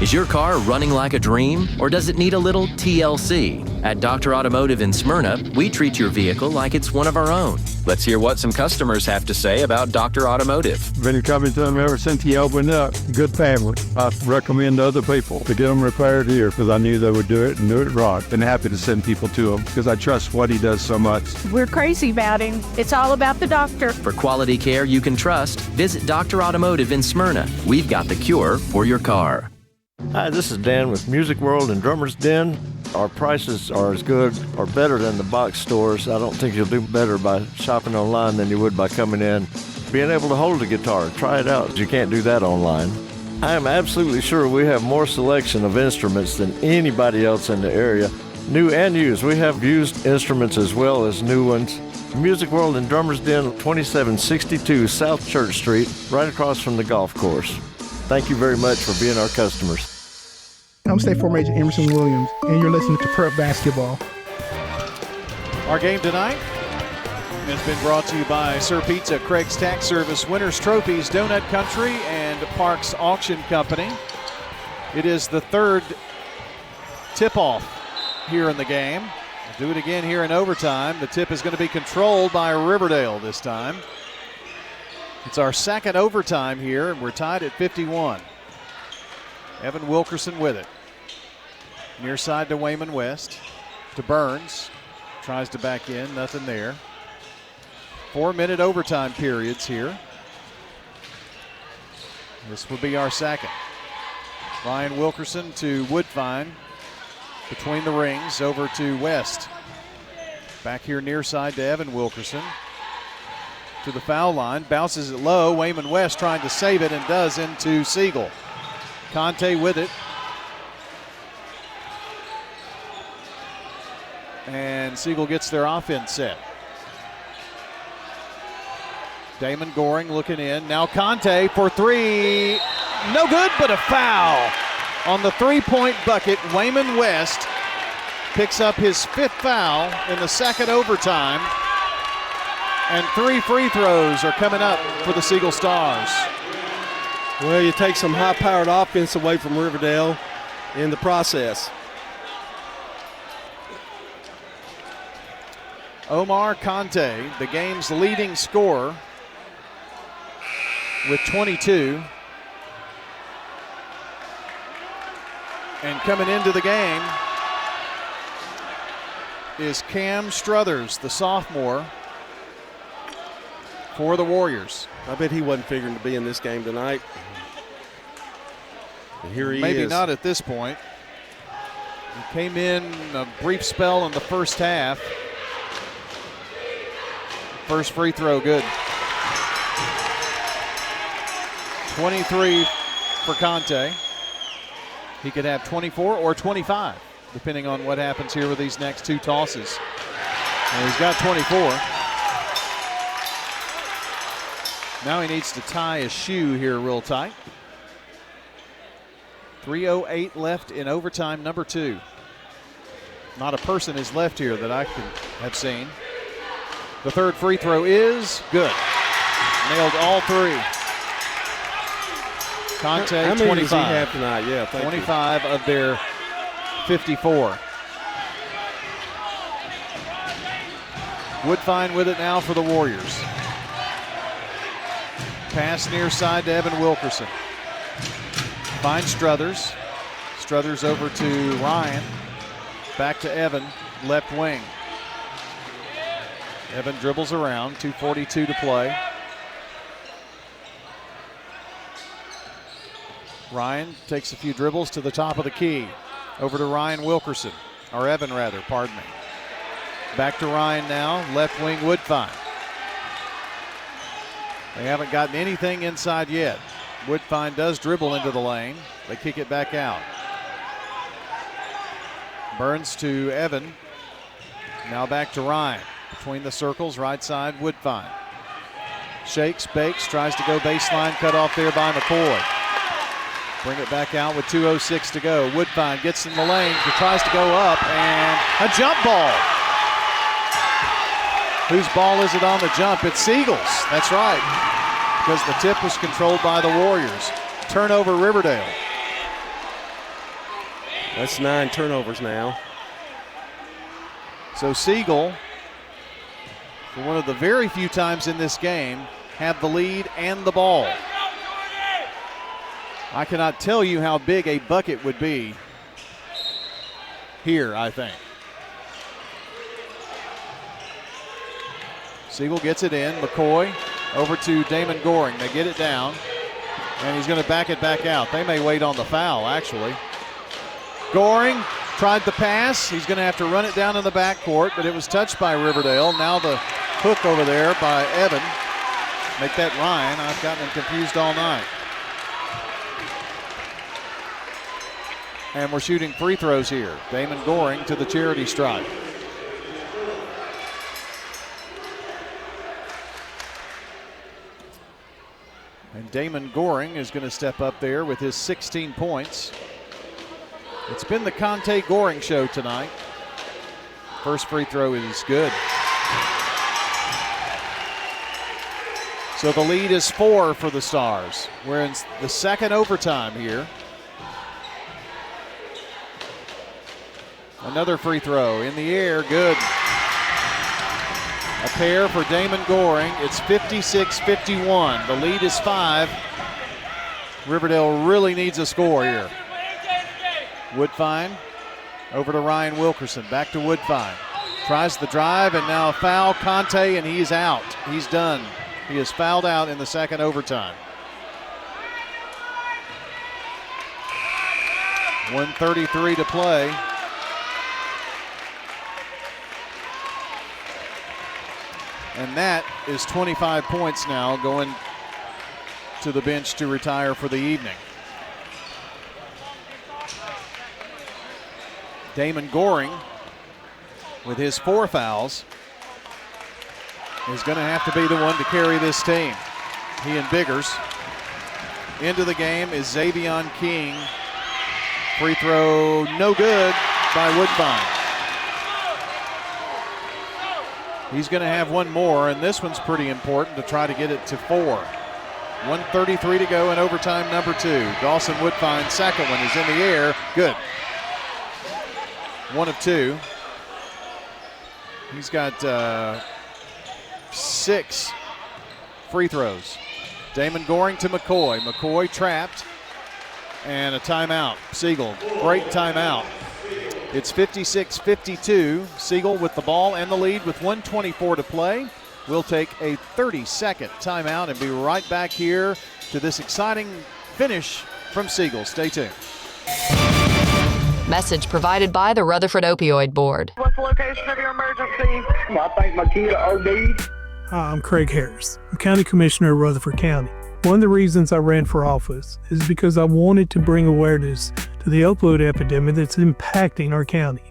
Is your car running like a dream, or does it need a little TLC? At Dr. Automotive in Smyrna, we treat your vehicle like it's one of our own. Let's hear what some customers have to say about Dr. Automotive. Been coming to them ever since he opened up. Good family. I recommend other people to get them repaired here because I knew they would do it and do it right. Been happy to send people to him because I trust what he does so much. We're crazy about him. It's all about the doctor. For quality care you can trust, visit Dr. Automotive in Smyrna. We've got the cure for your car. Hi, this is Dan with Music World and Drummer's Den. Our prices are as good or better than the box stores. I don't think you'll do better by shopping online than you would by coming in. Being able to hold a guitar, try it out. You can't do that online. I am absolutely sure we have more selection of instruments than anybody else in the area. New and used. We have used instruments as well as new ones. Music World and Drummers Den, 2762 South Church Street, right across from the golf course. Thank you very much for being our customers. I'm State Farm Agent Emerson Williams, and you're listening to Prep Basketball. Our game tonight has been brought to you by Sir Pizza, Craig's Tax Service, Winners Trophies, Donut Country, and Parks Auction Company. It is the third tip-off here in the game. We'll do it again here in overtime. The tip is going to be controlled by Riverdale this time. It's our second overtime here, and we're tied at 51. Evan Wilkerson with it. Near side to Wayman West. To Burns. Tries to back in. Nothing there. 4-minute overtime periods here. This will be our second. Ryan Wilkerson to Woodfine. Between the rings. Over to West. Back here near side to Evan Wilkerson. To the foul line. Bounces it low. Wayman West trying to save it and does into Siegel. Conte with it. And Siegel gets their offense set. Damon Goring looking in. Now Conte for three. No good, but a foul. On the three-point bucket, Wayman West picks up his fifth foul in the second overtime. And 3 free throws are coming up for the Siegel Stars. Well, you take some high-powered offense away from Riverdale in the process. Omar Conte, the game's leading scorer, with 22. And coming into the game is Cam Struthers, the sophomore, for the Warriors. I bet he wasn't figuring to be in this game tonight. And here he is. Maybe not at this point. He came in a brief spell in the first half. First free throw good. 23 for Conte. He could have 24 or 25, depending on what happens here with these next two tosses. And he's got 24. Now he needs to tie his shoe here real tight. 3:08 left in overtime number 2. Not a person is left here that I can have seen. The third free throw is good. Nailed all three. Conte, how many 25. does he have tonight? Yeah, 25 of their 54. Woodfine with it now for the Warriors. Pass near side to Evan Wilkerson. Finds Struthers. Struthers over to Ryan. Back to Evan, left wing. Evan dribbles around, 2:42 to play. Ryan takes a few dribbles to the top of the key. Over to Ryan Wilkerson, or Evan rather, pardon me. Back to Ryan now, left wing Woodfine. They haven't gotten anything inside yet. Woodfine does dribble into the lane. They kick it back out. Burns to Evan. Now back to Ryan. Between the circles, right side, Woodfine. Shakes, bakes, tries to go baseline, cut off there by McCoy. Bring it back out with 2:06 to go. Woodfine gets in the lane, tries to go up, and a jump ball. Whose ball is it on the jump? It's Siegel's. That's right, because the tip was controlled by the Warriors. Turnover Riverdale. That's 9 turnovers now. So Siegel, for one of the very few times in this game, have the lead and the ball. I cannot tell you how big a bucket would be here, I think. Siegel gets it in. McCoy over to Damon Goring. They get it down, and he's going to back it back out. They may wait on the foul, actually. Goring tried the pass. He's going to have to run it down in the backcourt, but it was touched by Riverdale. Now the hook over there by Evan. Make that Ryan. I've gotten him confused all night. And we're shooting free throws here. Damon Goring to the charity stripe. Damon Goring is going to step up there with his 16 points. It's been the Conte Goring show tonight. First free throw is good. So the lead is 4 for the Stars. We're in the second overtime here. Another free throw in the air, good. A pair for Damon Goring. It's 56-51. The lead is 5. Riverdale really needs a score here. Woodfine over to Ryan Wilkerson. Back to Woodfine. Tries the drive and now a foul. Conte, and he's out. He's done. He is fouled out in the second overtime. 1:33 to play. And that is 25 points now going to the bench to retire for the evening. Damon Goring, with his 4 fouls, is going to have to be the one to carry this team. He and Biggers. Into the game is Xavion King. Free throw no good by Woodbine. He's going to have one more, and this one's pretty important to try to get it to 4. 1:33 to go in overtime number 2. Dawson Woodfine's second one is in the air. Good. 1 of 2. He's got 6 free throws. Damon Goring to McCoy. McCoy trapped, and a timeout. Siegel, great timeout. It's 56-52. Siegel with the ball and the lead with 1:24 to play. We'll take a 30-second timeout and be right back here to this exciting finish from Siegel. Stay tuned. Message provided by the Rutherford Opioid Board. What's the location of your emergency? I think my kid OD'd. Hi, I'm Craig Harris. I'm County Commissioner of Rutherford County. One of the reasons I ran for office is because I wanted to bring awareness to the opioid epidemic that's impacting our county.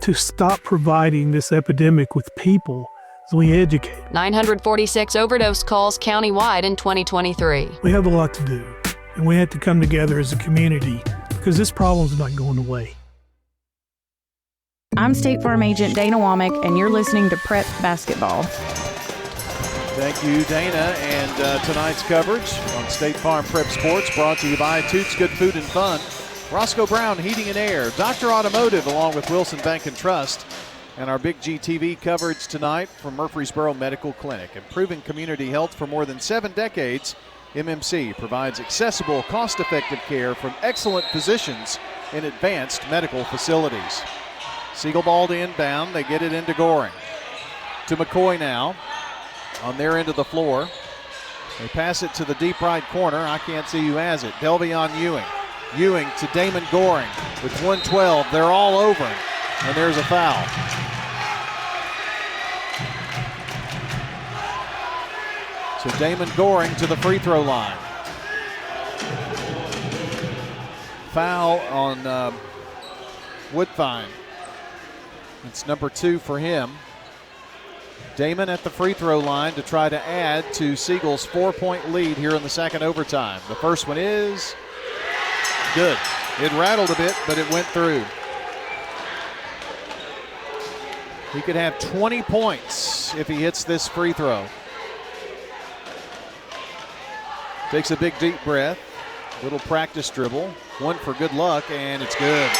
To stop providing this epidemic with people as we educate. 946 overdose calls countywide in 2023. We have a lot to do, and we have to come together as a community because this problem's not going away. I'm State Farm Agent Dana Womack, and you're listening to Prep Basketball. Thank you, Dana. And tonight's coverage on State Farm Prep Sports brought to you by Toots Good Food and Fun, Roscoe Brown Heating and Air, Dr. Automotive, along with Wilson Bank and Trust, and our Big G TV coverage tonight from Murfreesboro Medical Clinic. Improving community health for more than 7 decades, MMC provides accessible, cost-effective care from excellent physicians in advanced medical facilities. Siegel ball to inbound. They get it into Goring. To McCoy now. On their end of the floor. They pass it to the deep right corner. I can't see who has it. Delvion Ewing. Ewing to Damon Goring with 1:12. They're all over him. And there's a foul. So Damon Goring to the free throw line. Foul on Woodfine. It's number 2 for him. Damon at the free throw line to try to add to Siegel's 4-point lead here in the second overtime. The first one is good. It rattled a bit, but it went through. He could have 20 points if he hits this free throw. Takes a big deep breath. Little practice dribble. One for good luck, and it's good.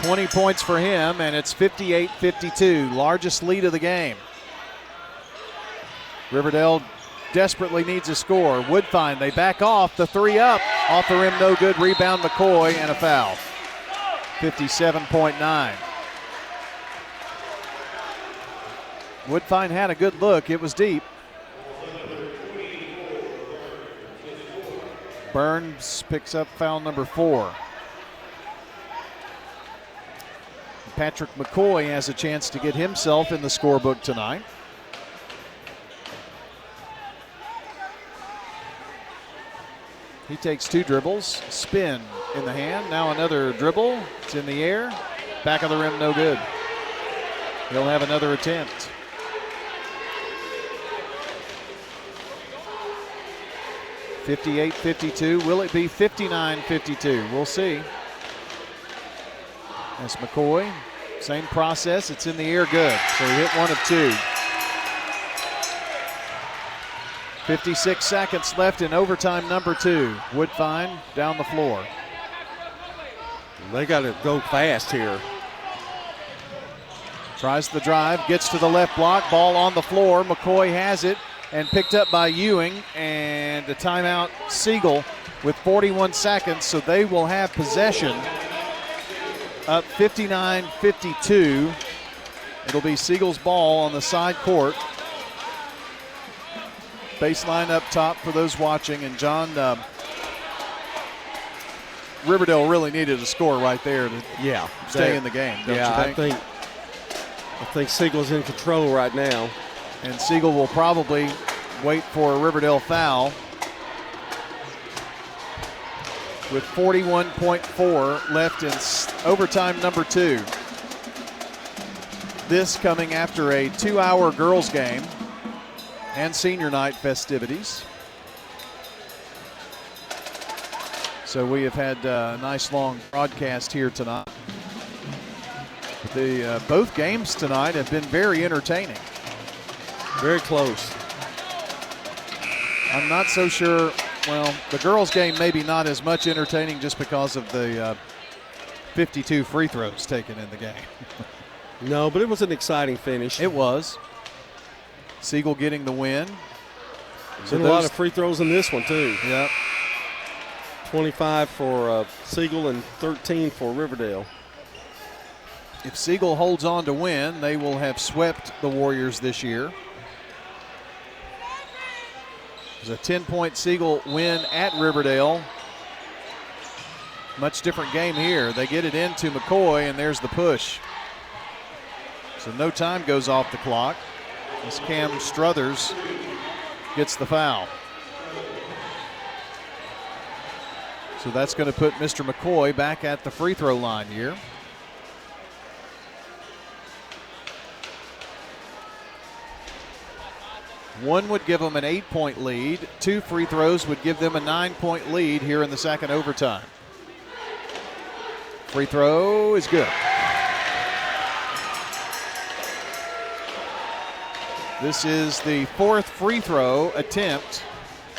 20 points for him, and it's 58-52, largest lead of the game. Riverdale desperately needs a score. Woodfine, they back off. The 3 up, off the rim, no good. Rebound McCoy, and a foul. 57.9. Woodfine had a good look. It was deep. Burns picks up foul number 4. Patrick McCoy has a chance to get himself in the scorebook tonight. He takes 2 dribbles, spin in the hand, now another dribble, it's in the air, back of the rim, no good. He'll have another attempt. 58-52. Will it be 59-52? We'll see. That's McCoy. Same process. It's in the air, good. So he hit one of two. 56 seconds left in overtime number 2. Woodfine down the floor. They got to go fast here. Tries the drive, gets to the left block, ball on the floor. McCoy has it and picked up by Ewing, and the timeout Siegel with 41 seconds, so they will have possession. Up 59-52. It'll be Siegel's ball on the side court. Baseline up top for those watching, and John, Riverdale really needed a score right there to stay in the game, don't you think? I think Siegel's in control right now. And Siegel will probably wait for a Riverdale foul. With 41.4 left in overtime number 2. This coming after a 2-hour girls game and senior night festivities. So we have had a nice long broadcast here tonight. Both games tonight have been very entertaining. Very close. I'm not so sure. Well, the girls' game maybe not as much entertaining just because of the 52 free throws taken in the game. No, but it was an exciting finish. It was. Siegel getting the win. So a lot of free throws in this one, too. Yep. 25 for Siegel and 13 for Riverdale. If Siegel holds on to win, they will have swept the Warriors this year. There's a 10-point Siegel win at Riverdale. Much different game here. They get it into McCoy, and there's the push. So no time goes off the clock as Cam Struthers gets the foul. So that's going to put Mr. McCoy back at the free throw line here. One would give them an 8-point lead. 2 free throws would give them a 9-point lead here in the second overtime. Free throw is good. This is the 4th free throw attempt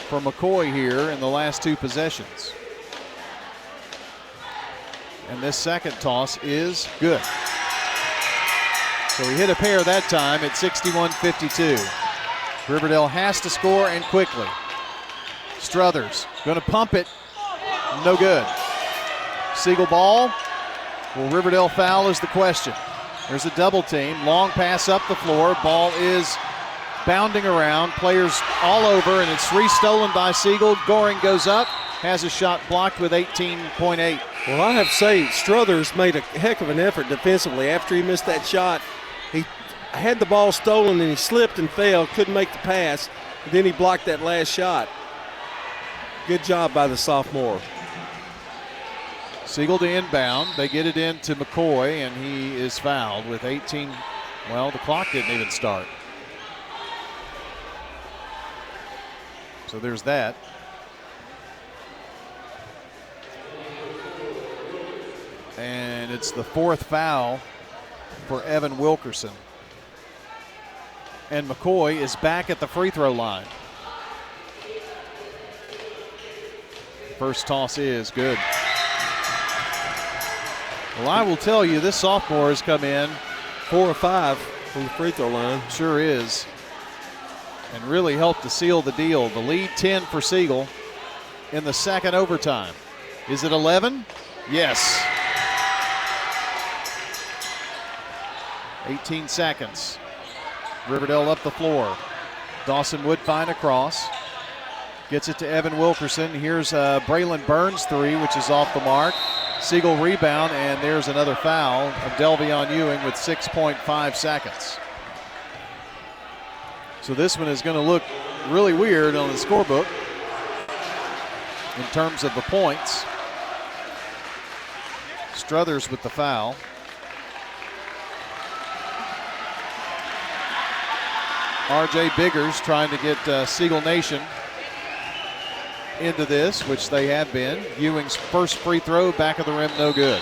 for McCoy here in the last 2 possessions. And this second toss is good. So he hit a pair that time at 61-52. Riverdale has to score, and quickly. Struthers going to pump it. No good. Siegel ball. Will Riverdale foul is the question. There's a double team. Long pass up the floor. Ball is bounding around. Players all over, and it's re-stolen by Siegel. Goring goes up. Has a shot blocked with 18.8. Well, I have to say, Struthers made a heck of an effort defensively. After he missed that shot, he had the ball stolen and he slipped and fell, couldn't make the pass, and then he blocked that last shot. Good job by the sophomore. Siegel to inbound. They get it into McCoy, and he is fouled with 18. Well, the clock didn't even start. So there's that. And it's the 4th foul for Evan Wilkerson. And McCoy is back at the free throw line. First toss is good. Well, I will tell you, this sophomore has come in 4 or 5 from the free throw line. Sure is. And really helped to seal the deal. The lead 10 for Siegel in the second overtime. Is it 11? Yes. 18 seconds. Riverdale up the floor. Dawson Woodfine across. Gets it to Evan Wilkerson. Here's Braylon Burns' 3, which is off the mark. Siegel rebound, and there's another foul of Delvion Ewing with 6.5 seconds. So this one is going to look really weird on the scorebook in terms of the points. Struthers with the foul. R.J. Biggers trying to get Siegel Nation into this, which they have been. Ewing's first free throw, back of the rim, no good.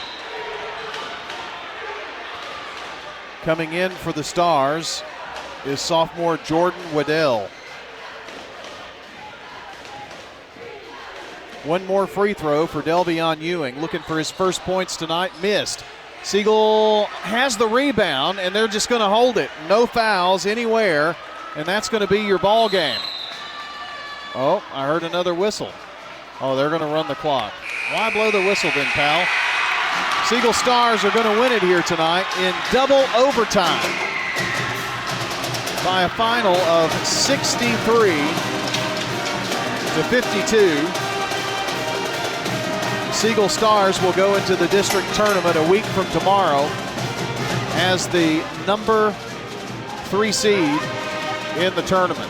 Coming in for the Stars is sophomore Jordan Waddell. One more free throw for Delvion Ewing, looking for his first points tonight, missed. Siegel has the rebound, and they're just going to hold it. No fouls anywhere, and that's going to be your ball game. Oh, I heard another whistle. Oh, they're going to run the clock. Why blow the whistle then, pal? Siegel Stars are going to win it here tonight in double overtime by a final of 63-52. Siegel Stars will go into the district tournament a week from tomorrow as the number 3 seed in the tournament.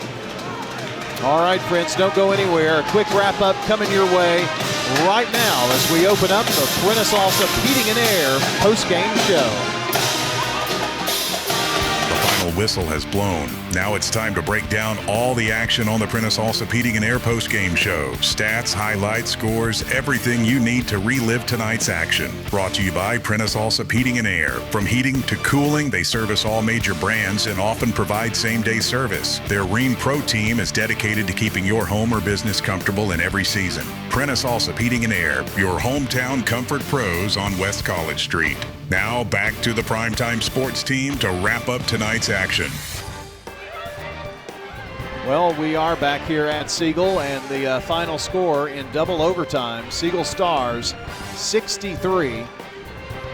All right, friends, don't go anywhere. A quick wrap-up coming your way right now as we open up the Prentice Alsop Heating and Air post-game show. Whistle has blown. Now it's time to break down all the action on the Prentice Alsop Heating and Air post-game show. Stats, highlights, scores, everything you need to relive tonight's action. Brought to you by Prentice Alsop Heating and Air. From heating to cooling, they service all major brands and often provide same-day service. Their Rheem Pro team is dedicated to keeping your home or business comfortable in every season. Prentice Alsop Heating and Air, your hometown comfort pros on West College Street. Now back to the primetime sports team to wrap up tonight's action. Well, we are back here at Siegel, and the final score in double overtime, Siegel Stars 63,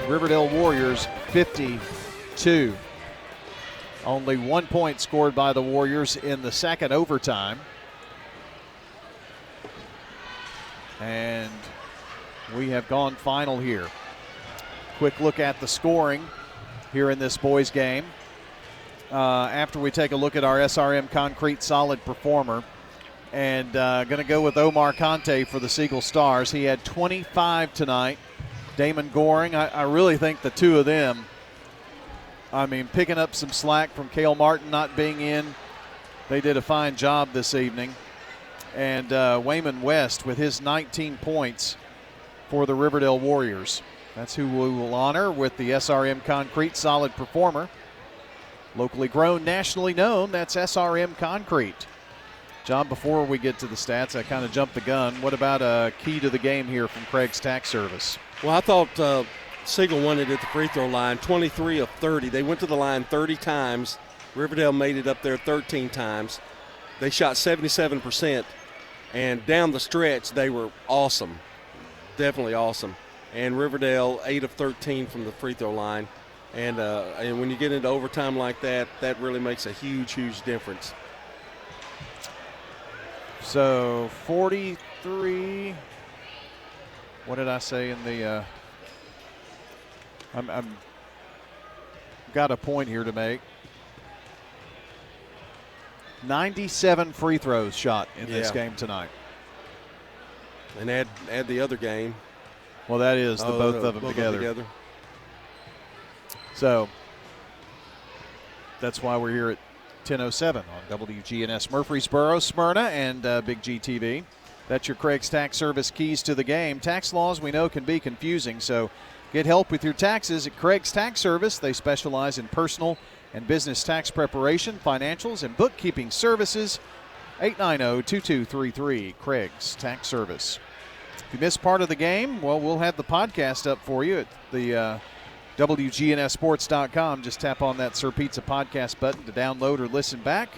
Riverdale Warriors 52. Only 1 point scored by the Warriors in the second overtime. And we have gone final here. Quick look at the scoring here in this boys game. After we take a look at our SRM Concrete Solid Performer. And going to go with Omar Conte for the Siegel Stars. He had 25 tonight. Damon Goring, I really think the two of them, picking up some slack from Cale Martin not being in. They did a fine job this evening. And Wayman West with his 19 points for the Riverdale Warriors. That's who we will honor with the SRM Concrete Solid Performer. Locally grown, nationally known, that's SRM Concrete. John, before we get to the stats, I kind of jumped the gun. What about a key to the game here from Craig's Tax Service? Well, I thought Siegel won it at the free throw line, 23 of 30. They went to the line 30 times. Riverdale made it up there 13 times. They shot 77%. And down the stretch, they were awesome. Definitely awesome. And Riverdale, 8 of 13 from the free throw line. And when you get into overtime like that, that really makes a huge, huge difference. So 43, what did I say in the, I'm got a point here to make. 97 free throws shot in this game tonight. And add the other game. Well, that is both of them together. So that's why we're here at 10:07 on WGNS Murfreesboro, Smyrna, and Big GTV. That's your Craig's Tax Service keys to the game. Tax laws we know can be confusing, so get help with your taxes at Craig's Tax Service. They specialize in personal and business tax preparation, financials, and bookkeeping services. 890-2233, Craig's Tax Service. If you missed part of the game, well, we'll have the podcast up for you at the WGNSSports.com. Just tap on that Sir Pizza podcast button to download or listen back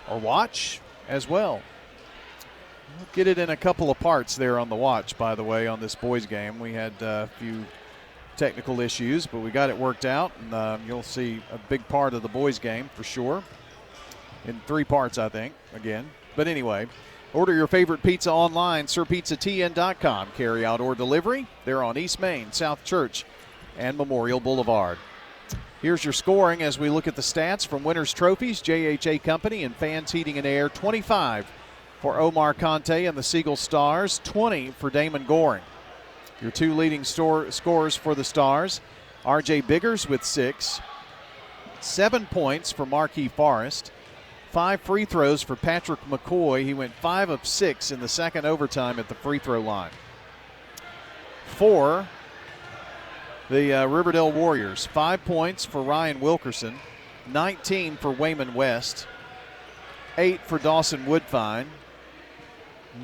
or watch as well. We'll get it in a couple of parts there on the watch, by the way, on this boys game. We had a few technical issues, but we got it worked out, and you'll see a big part of the boys game for sure. In 3 parts, I think, again. But anyway, order your favorite pizza online, sirpizzatn.com. Carry out or delivery. They're on East Main, South Church, and Memorial Boulevard. Here's your scoring as we look at the stats from Winners Trophies, JHA Company, and Fans Heating and Air. 25 for Omar Conte and the Siegel Stars, 20 for Damon Goring. Your 2 leading scorers for the Stars, R.J. Biggers with 6, 7 points for Marquis Forrest, 5 free throws for Patrick McCoy. He went 5 of 6 in the second overtime at the free throw line. For the Riverdale Warriors, 5 points for Ryan Wilkerson, 19 for Wayman West, 8 for Dawson Woodfine,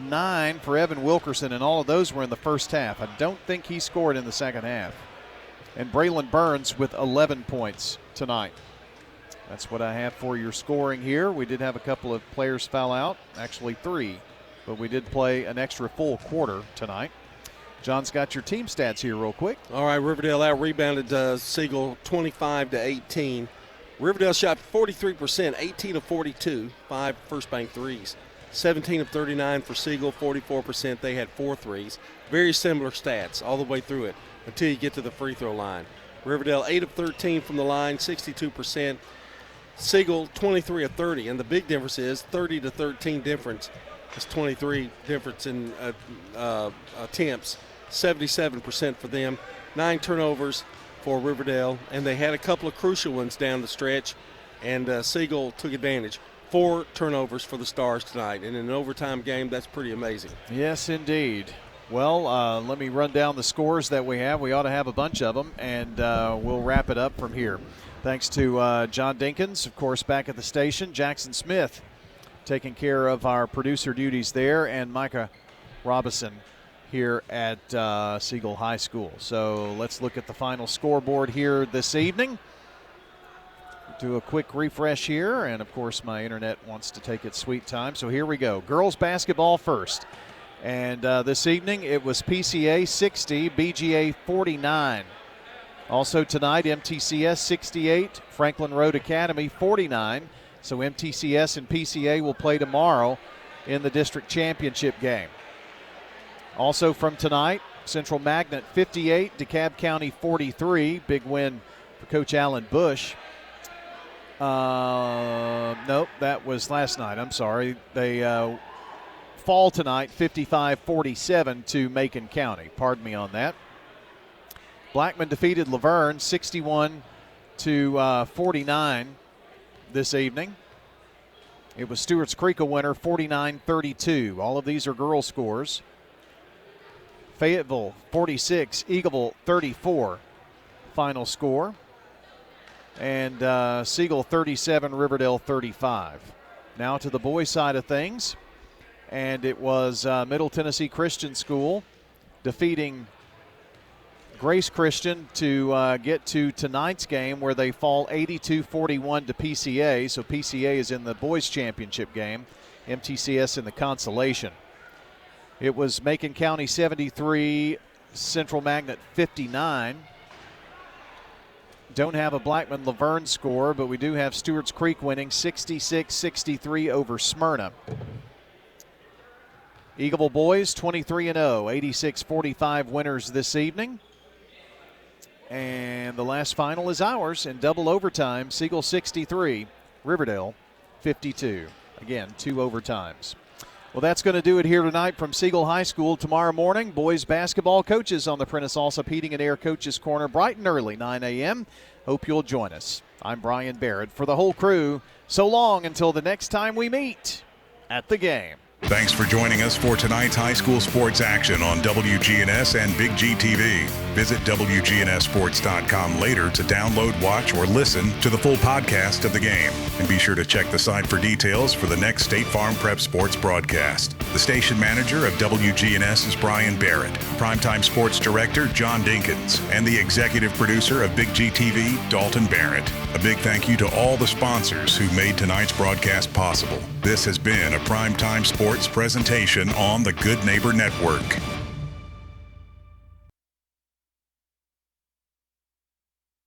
9 for Evan Wilkerson, and all of those were in the first half. I don't think he scored in the second half. And Braylon Burns with 11 points tonight. That's what I have for your scoring here. We did have a couple of players foul out, actually 3, but we did play an extra full quarter tonight. John's got your team stats here real quick. All right, Riverdale out-rebounded Siegel 25-18. Riverdale shot 43%, 18 of 42, 5 first bank threes. 17 of 39 for Siegel, 44%. They had 4 threes. Very similar stats all the way through it until you get to the free throw line. Riverdale 8 of 13 from the line, 62%. Siegel 23 of 30, and the big difference is 30 to 13 difference. It's 23 difference in attempts, 77% for them. 9 turnovers for Riverdale, and they had a couple of crucial ones down the stretch, and Siegel took advantage. 4 turnovers for the Stars tonight, and in an overtime game, that's pretty amazing. Yes, indeed. Well, let me run down the scores that we have. We ought to have a bunch of them, and we'll wrap it up from here. Thanks to John Dinkins, of course, back at the station. Jackson Smith taking care of our producer duties there, and Micah Robinson here at Siegel High School. So let's look at the final scoreboard here this evening. Do a quick refresh here, and of course my internet wants to take its sweet time. So here we go. Girls basketball first. And this evening it was PCA 60, BGA 49. Also tonight, MTCS 68, Franklin Road Academy 49. So MTCS and PCA will play tomorrow in the district championship game. Also from tonight, Central Magnet 58, DeKalb County 43. Big win for Coach Alan Bush. Nope, that was last night. I'm sorry. They fall tonight 55-47 to Macon County. Pardon me on that. Blackman defeated Laverne 61-49 this evening. It was Stewart's Creek a winner 49-32. All of these are girl scores. Fayetteville 46, Eagleville 34 final score. And Siegel 37, Riverdale 35. Now to the boys' side of things. And it was Middle Tennessee Christian School defeating Grace Christian to get to tonight's game, where they fall 82-41 to PCA. So PCA is in the boys' championship game, MTCS in the consolation. It was Macon County 73, Central Magnet 59. Don't have a Blackman Laverne score, but we do have Stewart's Creek winning 66-63 over Smyrna. Eagleville boys 23-0, 86-45 winners this evening. And the last final is ours in double overtime. Siegel 63, Riverdale 52. Again, 2 overtimes. Well, that's going to do it here tonight from Siegel High School. Tomorrow morning, boys basketball coaches on the Prentice Allsup Heating and Air Coaches Corner, bright and early, 9 a.m. Hope you'll join us. I'm Brian Barrett. For the whole crew, so long until the next time we meet at the game. Thanks for joining us for tonight's high school sports action on WGNS and Big G TV. Visit WGNSSports.com later to download, watch, or listen to the full podcast of the game. And be sure to check the site for details for the next State Farm Prep Sports broadcast. The station manager of WGNS is Brian Barrett, Primetime Sports Director John Dinkins, and the executive producer of Big G TV, Dalton Barrett. A big thank you to all the sponsors who made tonight's broadcast possible. This has been a Primetime Sports presentation on the Good Neighbor Network.